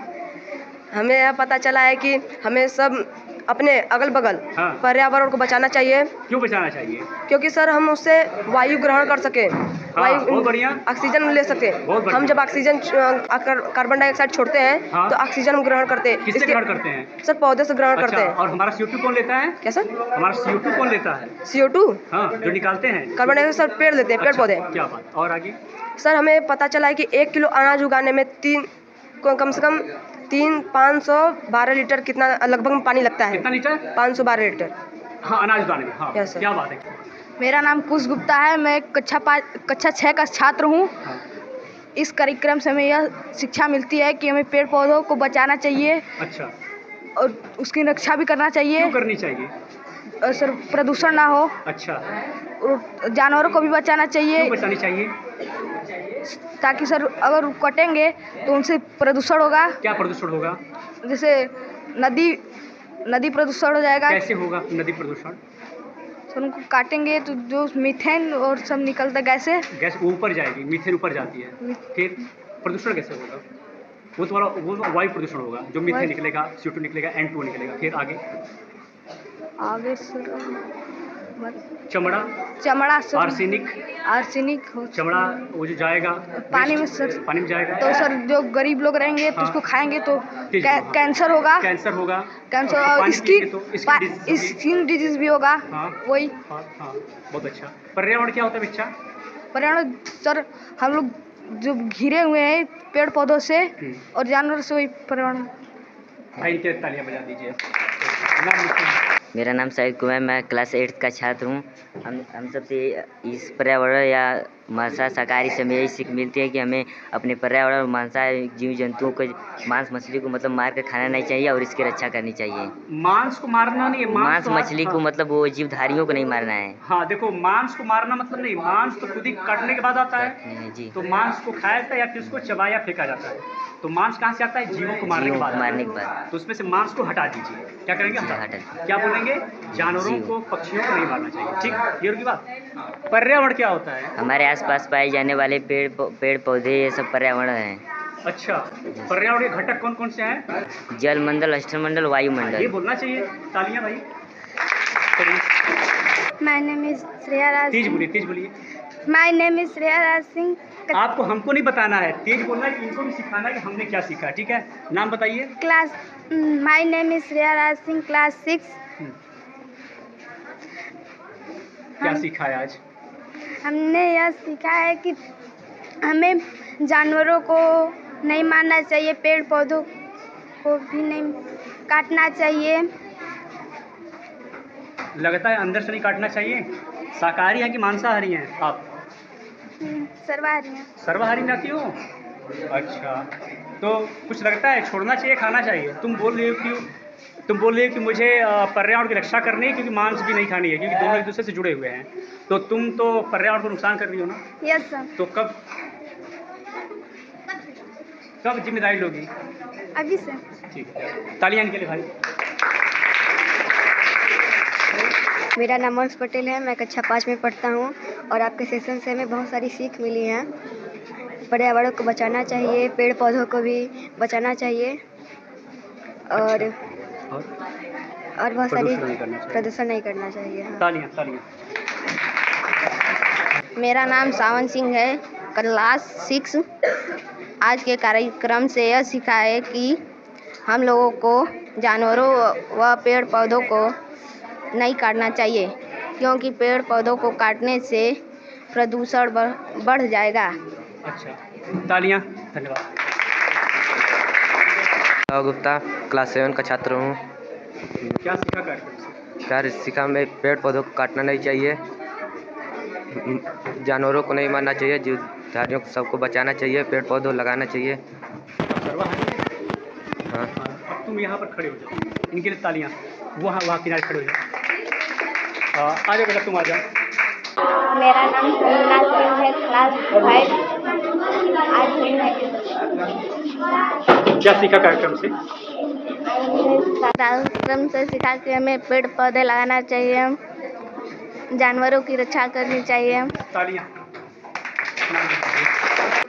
हमें यह पता चला है कि हमें सब अपने अगल बगल हाँ। पर्यावरण को बचाना चाहिए। क्यों बचाना चाहिए? क्योंकि सर हम उससे वायु ग्रहण कर सकें। बहुत बढ़िया। ऑक्सीजन ले सकें। बहुत बढ़िया। हम जब ऑक्सीजन कार्बन डाइऑक्साइड छोड़ते हैं हाँ। तो ऑक्सीजन हम ग्रहण करते हैं। किससे ग्रहण करते हैं? सर पौधे से ग्रहण करते अच्छा, हैं। और हमारा CO2 कौन लेता है? क्या सर? हमारा CO2 कौन लेता है? CO2 हाँ, जो निकालते हैं। कार्बन डाइऑक्साइड पेड़ लेते हैं, पेड़ अच्छा, पौधे। क्या बात। और आगे? सर हमें पता चला है कि 1 किलो अनाज उगाने में कम से कम 512 लीटर कितना लगभग पानी लगता है। कितना लीटर? 512 लीटर। हाँ, अनाज उगाने में। हाँ, Yes, sir. क्या बात है। मेरा नाम कुश गुप्ता है, मैं कक्षा 6 का छात्र हूँ। हाँ। इस कार्यक्रम से हमें यह शिक्षा मिलती है कि हमें पेड़ पौधों को बचाना चाहिए। अच्छा, और उसकी रक्षा भी करना चाहिए। क्यों करनी चाहिए? और सर प्रदूषण ना हो, अच्छा, और जानवरों को भी बचाना चाहिए क्यों बचानी चाहिए? ताकि सर अगर कटेंगे तो उनसे प्रदूषण होगा। क्या प्रदूषण होगा? जैसे नदी प्रदूषण हो जाएगा। कैसे होगा नदी प्रदूषण? सर उनको काटेंगे तो जो मीथेन और सब निकलता गैस ऊपर जाएगी, मीथेन ऊपर जाती है, फिर प्रदूषण कैसे होगा? वो तुम्हारा वो वायु प्रदूषण होगा, जो मीथेन निकलेगा, CO2 निकलेगा, N2 निकलेगा, फिर आगे सर चमड़ा सर आर्सेनिक हो, चमड़ा वो जो जाएगा पानी में सर, पानी में जाएगा तो सर जो गरीब लोग रहेंगे तो उसको खाएंगे तो कैंसर होगा। और स्किन डिजीज भी होगा। वही। हाँ, बहुत अच्छा। पर्यावरण क्या होता है बच्चा? पर्यावरण सर हम लोग जो घिरे हुए हैं पेड़ पौधों से और जानवरों से, वही पर्यावरण। भाई के तालियां बजा दीजिए। मेरा नाम शाहिद कुमार, मैं क्लास 8 का छात्र हूँ। हम सबसे इस पर्यावरण या मांसाहारी शाकाहारी से हमें यही सीख मिलती है कि हमें अपने पर्यावरण और मांसाहारी जीव जंतुओं को, मांस मछली को मतलब मार कर खाना नहीं चाहिए और इसकी रक्षा करनी चाहिए। मांस को मारना नहीं है, मांस मछली को मतलब वो जीवधारियों को नहीं मारना है। हाँ देखो, मांस को मारना मतलब नहीं, मांस तो खुद ही काटने के बाद आता है जी। तो मांस को खाया जाता है या फिर उसको चबाया फेंका जाता है। तो मांस कहाँ से आता है? जीवों को मारने के बाद। तो उसमें से मांस को हटा दीजिए। क्या करेंगे? हटा। क्या बोलेंगे? जानवरों को, पक्षियों को नहीं मारना चाहिए। ठीक, ये होगी बात। पर्यावरण क्या होता है? हमारे आसपास पाए जाने वाले पेड़ पौधे, ये सब पर्यावरण हैं। अच्छा, पर्यावरण के घटक कौन कौन से हैं? जल मंडल, अष्टमंडल, वायुमंडल। ये बोलना चाहिए। तालियां भाई। माय नेम इज श्रेया राज। तेज बोलिए। My name is Shreya Raj Singh. आपको हमको नहीं बताना है, तेज बोलना है, इनको भी सिखाना है कि हमने क्या सीखा। ठीक है, नाम बताइए। My name is Shreya Raj Singh, class 6। क्या सीखा है आज? हमने यह सीखा है कि हमें जानवरों को नहीं मारना चाहिए, पेड़ पौधों को भी नहीं काटना चाहिए। लगता है अंदर से नहीं काटना चाहिए। शाकाहारी हैं कि मांसाहारी हैं आप? सर्वाहारी हैं। सर्वाहारी ना क्यों? अच्छा, तो कुछ लगता है छोड़ना चाहिए, खाना चाहिए? तुम बोल रहे हो कि मुझे पर्यावरण की रक्षा करनी है, क्योंकि मांस भी नहीं खानी है, क्योंकि दोनों एक दूसरे से जुड़े हुए हैं। तो तुम तो पर्यावरण को नुकसान कर रही हो ना? Yes sir. तो कब जिम्मेदारी लोगी? अभी से। ठीक है, तालियां इनके लिए भाई। मेरा नाम अंश पटेल है, मैं कक्षा 5 में पढ़ता हूँ और आपके सेशन से हमें बहुत सारी सीख मिली है। पर्यावरण को बचाना चाहिए, पेड़ पौधों को भी बचाना चाहिए और बहुत सारी प्रदूषण नहीं करना चाहिए। तालियां। मेरा नाम सावन सिंह है, क्लास 6। आज के कार्यक्रम से यह सीखा है कि हम लोगों को जानवरों व पेड़ पौधों को नहीं काटना चाहिए, क्योंकि पेड़ पौधों को काटने से प्रदूषण बढ़ जाएगा। अच्छा, तालियां, धन्यवाद। गुप्ता, क्लास 7 का छात्र हूँ। क्या सीखा कार्यक्रम से? क्या सीखा? में पेड़ पौधों को काटना नहीं चाहिए, जानवरों को नहीं मारना चाहिए, जीवधारियों को सबको बचाना चाहिए, पेड़ पौधों लगाना चाहिए। हाँ। अब तुम यहाँ पर खड़े हो जाओ, इनके लिए तालियां। वहाँ किनारे खड़े हो जाओ। आ जाओ बेटा, तुम आ जाओ। मेरा नाम संजना सिंह है, क्लास 5। आज क्या सीखा कार्यक्रम से? कार्यक्रम से सीखा कि हमें पेड़ पौधे लगाना चाहिए, जानवरों की रक्षा करनी चाहिए। तालियां।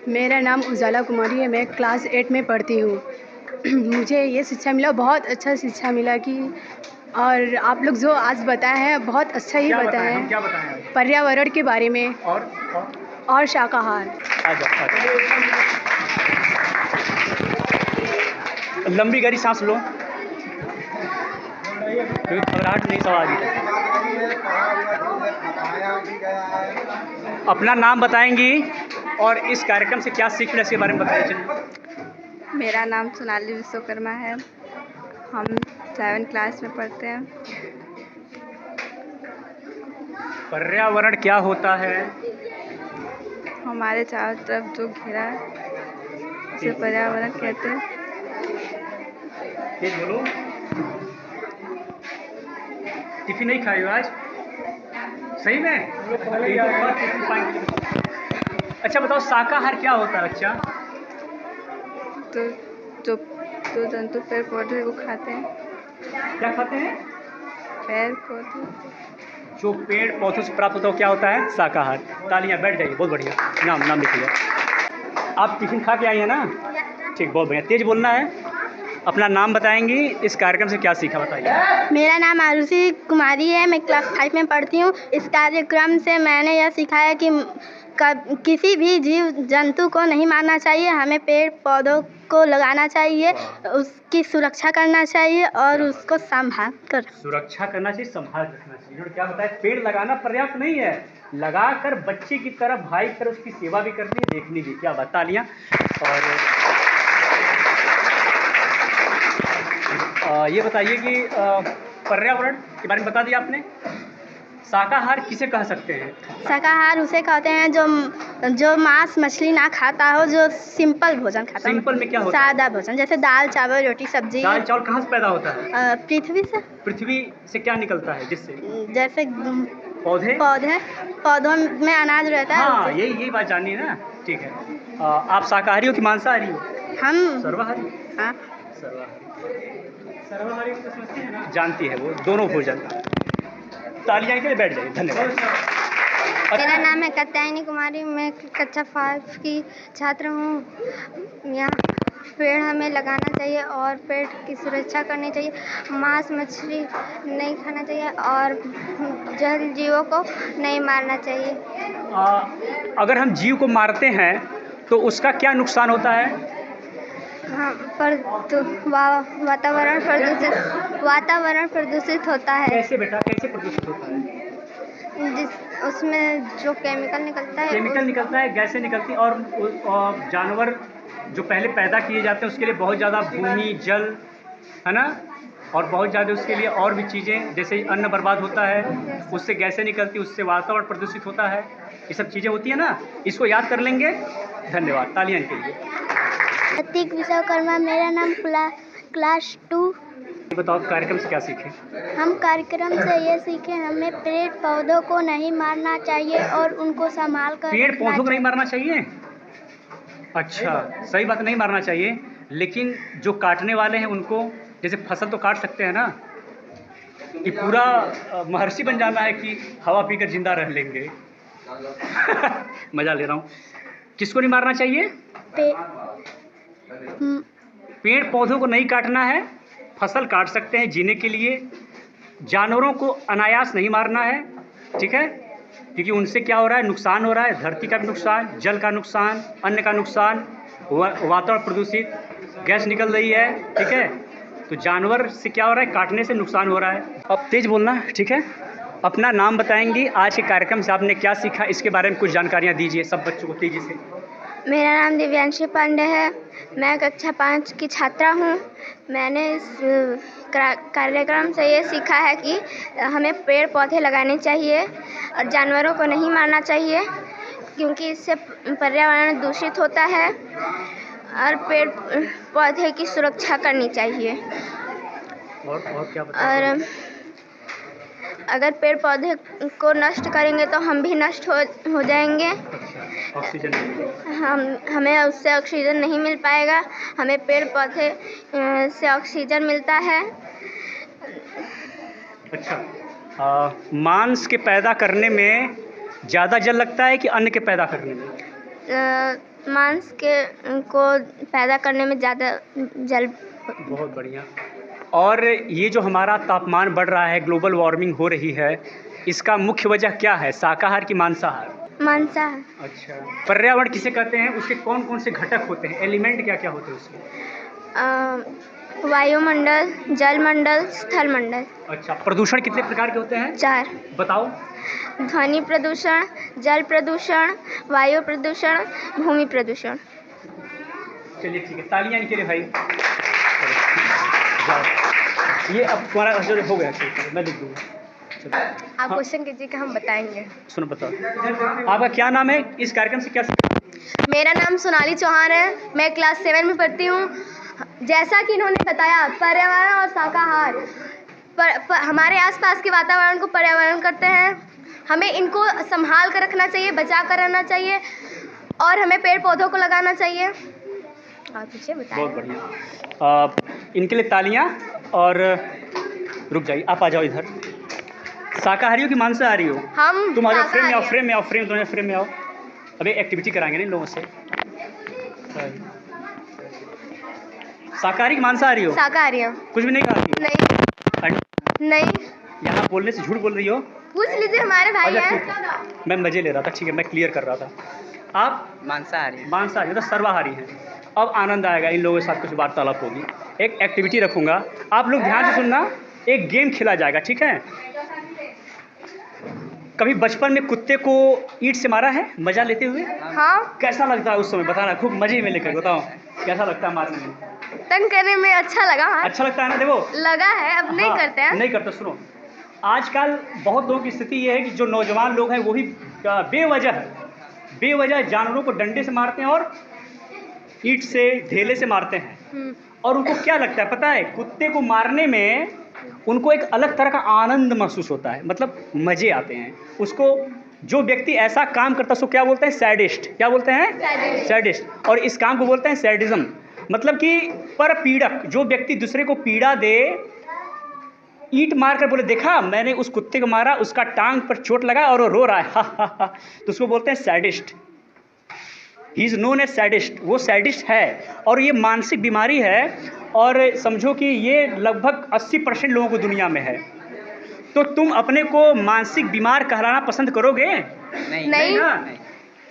मेरा नाम उजाला कुमारी है, मैं क्लास 8 में पढ़ती हूँ। मुझे ये शिक्षा मिला, बहुत अच्छा शिक्षा मिला कि, और आप लोग जो आज बताए हैं बहुत अच्छा ही बताए हैं। क्या बताएं? पर्यावरण के बारे में और शाकाहार। लंबी गहरी सांस लो, क्योंकि घबराहट नहीं सवाल। अपना नाम बताएंगी और इस कार्यक्रम से क्या सीख मिला इसके बारे में बताइए। मेरा नाम सोनाली विश्वकर्मा है, हम 7 क्लास में पढ़ते हैं। पर्यावरण क्या होता है? हमारे चारों तरफ जो घिरा है उसे पर्यावरण कहते हैं। तेज बोलो। टिफिन नहीं खाई हो आज? सही में? अच्छा बताओ, शाकाहार क्या होता है बच्चा? तो जो जो जंतु पेड़ पौधे को खाते हैं। क्या खाते हैं? पेड़ पौधे। जो पेड़ पौधों से प्राप्त होता है क्या होता है? शाकाहार। तालियां, बैठ जाइए, बहुत बढ़िया। नाम लिखिए। आप टिफिन खा के आई हैं ना? ठीक, बहुत बढ़िया। तेज बोलना है। अपना नाम बताएंगी, इस कार्यक्रम से क्या सीखा बताइए। मेरा नाम आरुषि कुमारी है, मैं क्लास 5 में पढ़ती हूँ। इस कार्यक्रम से मैंने यह सीखा है कि किसी भी जीव जंतु को नहीं मारना चाहिए, हमें पेड़ पौधों को लगाना चाहिए, उसकी सुरक्षा करना चाहिए और उसको संभाल कर सुरक्षा करना चाहिए, संभाल रखना चाहिए। इन्होंने क्या बताया, पेड़ लगाना पर्याप्त नहीं है, लगाकर बच्चे की तरह, भाई की तरह उसकी सेवा भी करनी है, देखनी भी। क्या बात, तालियां। और ये बताइए कि पर्यावरण के बारे में बता दिया आपने। शाकाहार किसे कह सकते हैं? शाकाहार उसे कहते हैं जो मांस मछली ना खाता हो, जो सिंपल भोजन खाता हो। सिंपल में क्या होता है? सादा भोजन, जैसे दाल चावल रोटी सब्जी। दाल चावल कहाँ से पैदा होता है? पृथ्वी से। पृथ्वी से क्या निकलता है जिससे? जैसे पौधों में अनाज रहता है। हाँ, यही बात जाननी है ना। ठीक है। आप शाकाहारी हो कि मांसाहारी हो? हम सर्वाहारी। हाँ, सर्वाहारी तो समझते हैं ना? जानती है वो दोनों भोजन। तालियां के लिए बैठ जाइए, धन्यवाद। मेरा नाम है कात्यायनी कुमारी, मैं कक्षा 5 की छात्र हूँ। यहाँ पेड़ हमें लगाना चाहिए और पेड़ की सुरक्षा करनी चाहिए, मांस मछली नहीं खाना चाहिए और जल जीवों को नहीं मारना चाहिए। अगर हम जीव को मारते हैं तो उसका क्या नुकसान होता है? हाँ, वातावरण प्रदूषित होता है। कैसे बेटा, कैसे प्रदूषित होता है? उसमें जो केमिकल निकलता है, गैसें निकलती हैं और जानवर जो पहले पैदा किए जाते हैं उसके लिए बहुत ज़्यादा भूमि जल है ना, और बहुत ज़्यादा उसके लिए और भी चीज़ें, जैसे अन्न बर्बाद होता है, उससे गैसें निकलती, उससे वातावरण प्रदूषित होता है। ये सब चीज़ें होती है ना, इसको याद कर लेंगे। धन्यवाद, तालियां इनके लिए। प्रतीक विश्वकर्मा, मेरा नाम क्लास 2। बताओ, कार्यक्रम से क्या सीखे? हम कार्यक्रम से ये सीखे, हमें पेड़ पौधों को नहीं मारना चाहिए और उनको संभाल कर पेड़ पौधों को नहीं मारना चाहिए? अच्छा, सही बात, नहीं मारना चाहिए, लेकिन जो काटने वाले हैं उनको, जैसे फसल तो काट सकते हैं ना, कि पूरा महर्षि बन जाना है कि हवा पीकर जिंदा रह लेंगे। मजा ले रहा हूँ। किसको नहीं मारना चाहिए? पेड़ पौधों को नहीं काटना है, फसल काट सकते हैं जीने के लिए, जानवरों को अनायास नहीं मारना है, ठीक है, क्योंकि उनसे क्या हो रहा है, नुकसान हो रहा है, धरती का भी नुकसान, जल का नुकसान, अन्न का नुकसान, वातावरण प्रदूषित, गैस निकल रही है, ठीक है। तो जानवर से क्या हो रहा है, काटने से नुकसान हो रहा है। अब तेज बोलना, ठीक है। अपना नाम बताएंगी, आज के कार्यक्रम से आपने क्या सीखा, इसके बारे में कुछ जानकारियाँ दीजिए सब बच्चों को तेजी से। मेरा नाम दिव्यांशी पांडे है, मैं कक्षा 5 की छात्रा हूँ। मैंने इस कार्यक्रम से ये सीखा है कि हमें पेड़ पौधे लगाने चाहिए और जानवरों को नहीं मारना चाहिए, क्योंकि इससे पर्यावरण दूषित होता है और पेड़ पौधे की सुरक्षा करनी चाहिए। और क्या बताएं? और अगर पेड़ पौधे को नष्ट करेंगे तो हम भी नष्ट हो जाएंगे। ऑक्सीजन हमें उससे ऑक्सीजन नहीं मिल पाएगा, हमें पेड़ पौधे से ऑक्सीजन मिलता है। अच्छा, मांस के पैदा करने में ज़्यादा जल लगता है कि अन्न के पैदा करने में? मांस को पैदा करने में ज़्यादा जल। बहुत बढ़िया। और ये जो हमारा तापमान बढ़ रहा है, ग्लोबल वार्मिंग हो रही है, इसका मुख्य वजह क्या है, शाकाहार की मांसाहार? मांसाहार। अच्छा, पर्यावरण किसे कहते हैं, उसके कौन कौन से घटक होते हैं, एलिमेंट क्या क्या होते हैं उसके? वायुमंडल, जलमंडल, स्थलमंडल। अच्छा, प्रदूषण कितने प्रकार के होते हैं? 4। बताओ। ध्वनि प्रदूषण, जल प्रदूषण, वायु प्रदूषण, भूमि प्रदूषण। चलिए ठीक है, तालियां इनके लिए भाई। ये अब तुम्हारा हो गया, मैं लिख दूँगा। आप क्वेश्चन कीजिए कि हम बताएंगे। सुनो, बताओ आपका क्या नाम है, इस कार्यक्रम से क्या सीखा? मेरा नाम सोनाली चौहान है, मैं क्लास 7 में पढ़ती हूँ। जैसा कि इन्होंने बताया, पर्यावरण और शाकाहार हमारे आसपास के वातावरण को पर्यावरण करते हैं। हमें इनको संभाल कर रखना चाहिए, बचा कर रहना चाहिए और हमें पेड़ पौधों को लगाना चाहिए। और पीछे बताइए। बहुत बढ़िया, इनके लिए तालियां। और रुक जाइए, आप आ जाओ इधर। शाकाहारी हो कि मांसाहारी हो? हम तुम आ जाओ, फ्रेम में आओ, फ्रेम में आओ, फ्रेम में आओ। अबे एक्टिविटी कराएंगे ना इन लोगों से। शाकाहारी कि मांसाहारी हो? शाकाहारी हो। कुछ भी नहीं खाती? नहीं। यहाँ बोलने से झूठ बोल रही हो? पूछ लीजिए, हमारे भाई हैं। मैं मजे ले रहा था, ठीक है, मैं क्लियर कर रहा था। आप मांसाहारी? मांसाहारी मतलब सर्वाहारी हैं। अब आनंद आएगा, इन लोगों के साथ कुछ वार्तालाप होगी। एक एक्टिविटी रखूंगा, आप लोग ध्यान से सुनना। एक गेम खेला जाएगा, ठीक है? कभी बचपन में कुत्ते को ईंट से मारा है मजा लेते हुए? हाँ। कैसा लगता है उस समय, बताना। खूब मजे में लेकर बताओ कैसा लगता है मारने में? तंग करने में अच्छा लगा। हाँ। अच्छा लगता है ना? देखो लगा है, अब नहीं करते हैं। नहीं करते। सुनो, आजकल बहुत लोगों की स्थिति ये है कि जो नौजवान लोग हैं वो भी बेवजह जानवरों को डंडे से मारते हैं और ईंट से, ढेले से मारते हैं। और उनको क्या लगता है पता है? कुत्ते को मारने में उनको एक अलग तरह का आनंद महसूस होता है, मतलब मज़े आते हैं उसको। जो व्यक्ति ऐसा काम करता है उसको क्या बोलते हैं? सैडिस्ट। क्या बोलते हैं? सैडिस्ट। और इस काम को बोलते हैं सैडिज्म, मतलब कि पर पीड़क। जो व्यक्ति दूसरे को पीड़ा दे, ईंट मार कर बोले देखा मैंने उस कुत्ते को मारा, उसका टांग पर चोट लगा और वो रो रहा है, हा हा हा, तो उसको बोलते हैं sadist. He is known as sadist. वो सैडिस्ट है और ये मानसिक बीमारी है। और समझो कि ये लगभग 80% लोगों को दुनिया में है। तो तुम अपने को मानसिक बीमार कहलाना पसंद करोगे? नहीं ना?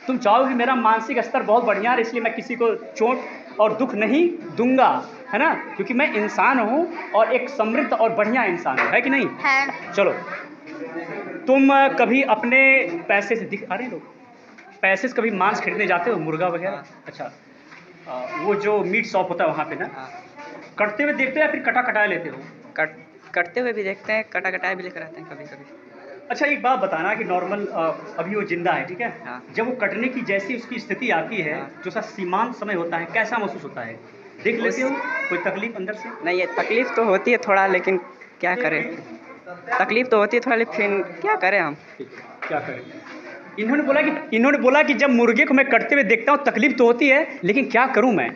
तुम चाहोगे मेरा मानसिक स्तर बहुत बढ़िया है, इसलिए मैं किसी को चोट और दुख नहीं दूंगा, है ना? क्योंकि मैं इंसान हूँ और एक समृद्ध और बढ़िया इंसान हूँ, है कि नहीं? है। चलो, तुम कभी अपने पैसे से दिख आ रहे लोग, पैसे से कभी मांस खरीदने जाते हो, मुर्गा वगैरह? अच्छा, वो जो मीट शॉप होता है वहाँ पे ना, कटते हुए देखते हो या फिर कटा कटाए लेते हो? कटते हुए भी देखते हैं, कटा कटाए भी लेकर आते हैं कभी कभी। अच्छा, एक बात बताना कि नॉर्मल अभी वो जिंदा है, ठीक है? जब वो कटने की जैसी उसकी स्थिति आती है, जो सा सीमांत समय होता है, कैसा महसूस होता है? देख लेते हो कोई तकलीफ अंदर से? नहीं, ये तकलीफ तो होती है थोड़ा, लेकिन क्या करें, तकलीफ तो होती है थोड़ा, लेकिन क्या करें हम, क्या करें? इन्होंने बोला कि जब मुर्गे को मैं कटते हुए देखता हूँ तकलीफ तो होती है, लेकिन क्या करूँ मैं?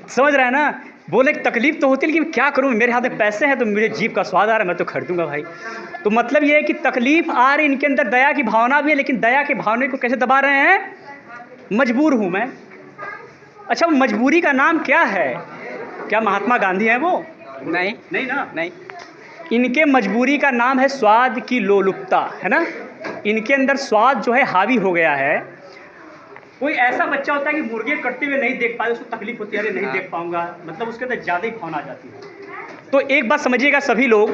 समझ रहा है ना? बोले तकलीफ तो होती है लेकिन क्या करूँ, मेरे हाथ में पैसे हैं तो मेरे जीभ का स्वाद आ रहा है, मैं तो खरीदूंगा भाई। तो मतलब ये है कि तकलीफ आ रही, इनके अंदर दया की भावना भी है, लेकिन दया की भावना को कैसे दबा रहे हैं? मजबूर हूँ मैं। अच्छा, मजबूरी का नाम क्या है? क्या महात्मा गांधी हैं वो? नहीं ना? नहीं। इनके मजबूरी का नाम है स्वाद की लोलुपता, है ना? इनके अंदर स्वाद जो है हावी हो गया है। कोई ऐसा बच्चा होता है कि मुर्गे कटते हुए नहीं देख पाए, उसको तकलीफ होती है, अरे नहीं देख पाऊंगा, मतलब उसके अंदर ज़्यादा ही भावना आ जाती है। तो एक बात समझिएगा सभी लोग,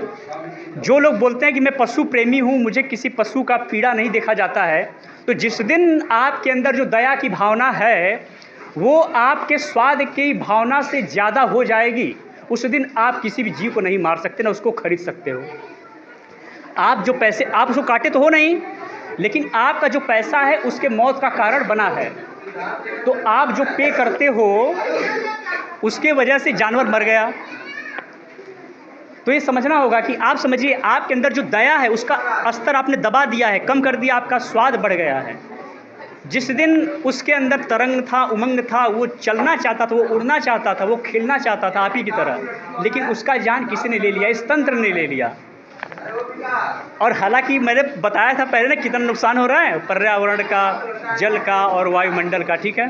जो लोग बोलते हैं कि मैं पशु प्रेमी हूँ, मुझे किसी पशु का पीड़ा नहीं देखा जाता है, तो जिस दिन आपके अंदर जो दया की भावना है वो आपके स्वाद की भावना से ज़्यादा हो जाएगी, उस दिन आप किसी भी जीव को नहीं मार सकते, ना उसको खरीद सकते हो। आप जो पैसे, आप उसको काटे तो हो नहीं, लेकिन आपका जो पैसा है उसके मौत का कारण बना है। तो आप जो पे करते हो उसके वजह से जानवर मर गया। तो ये समझना होगा कि आप समझिए, आपके अंदर जो दया है उसका स्तर आपने दबा दिया है, कम कर दिया, आपका स्वाद बढ़ गया है। जिस दिन उसके अंदर तरंग था, उमंग था, वो चलना चाहता था, वो उड़ना चाहता था, वो खेलना चाहता था आप ही की तरह, लेकिन उसका जान किसी ने ले लिया, इस तंत्र ने ले लिया। और हालांकि मैंने बताया था पहले ना कितना नुकसान हो रहा है पर्यावरण का, जल का और वायुमंडल का, ठीक है?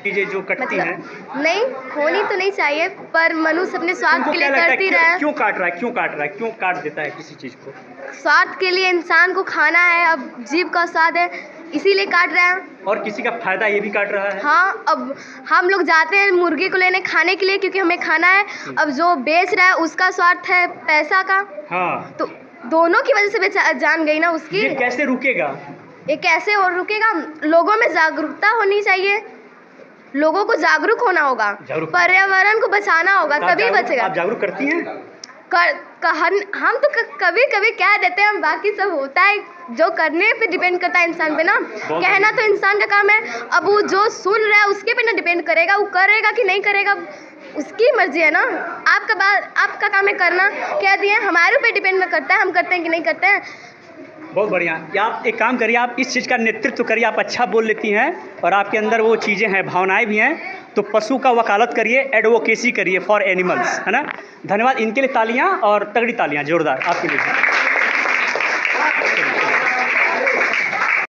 ये जो कटती है नहीं होनी तो नहीं चाहिए, पर मनुष्य अपने स्वार्थ के लिए करती रहा है। क्यों काट रहा है? क्यों काट रहा है? क्यों काट देता है किसी चीज़ को? स्वार्थ के लिए, इंसान को खाना है, अब जीव का स्वाद है, इसीलिए काट रहे हैं। और किसी का फायदा ये भी काट रहा है। हाँ, अब हम लोग जाते हैं मुर्गे को लेने खाने के लिए, क्योंकि हमें खाना है। अब जो बेच रहा है उसका स्वार्थ है पैसा का। हाँ, तो दोनों की वजह से जान गई ना उसकी। ये कैसे रुकेगा? ये कैसे और रुकेगा? लोगों में जागरूकता होनी चाहिए, लोगों को जागरूक होना होगा, पर्यावरण को बचाना होगा, तभी बचेगा। आप जागरूक करती हैं? हम तो कभी कभी कह देते हैं, बाकी सब होता है जो करने पे डिपेंड करता है इंसान पे ना। कहना तो इंसान का काम है, अब वो जो सुन रहा है उसके पे ना डिपेंड करेगा, वो करेगा कि नहीं करेगा उसकी मर्जी है ना, आपका काम है करना, कह दिए हमारे ऊपर डिपेंड करता है हम करते हैं कि नहीं करते हैं। बहुत बढ़िया। या आप एक काम करिए, आप इस चीज़ का नेतृत्व करिए, आप अच्छा बोल लेती हैं और आपके अंदर वो चीज़ें हैं, भावनाएं भी हैं, तो पशु का वकालत करिए, एडवोकेसी करिए फॉर एनिमल्स, है ना। धन्यवाद। इनके लिए तालियां और तगड़ी तालियां जोरदार आपके लिए।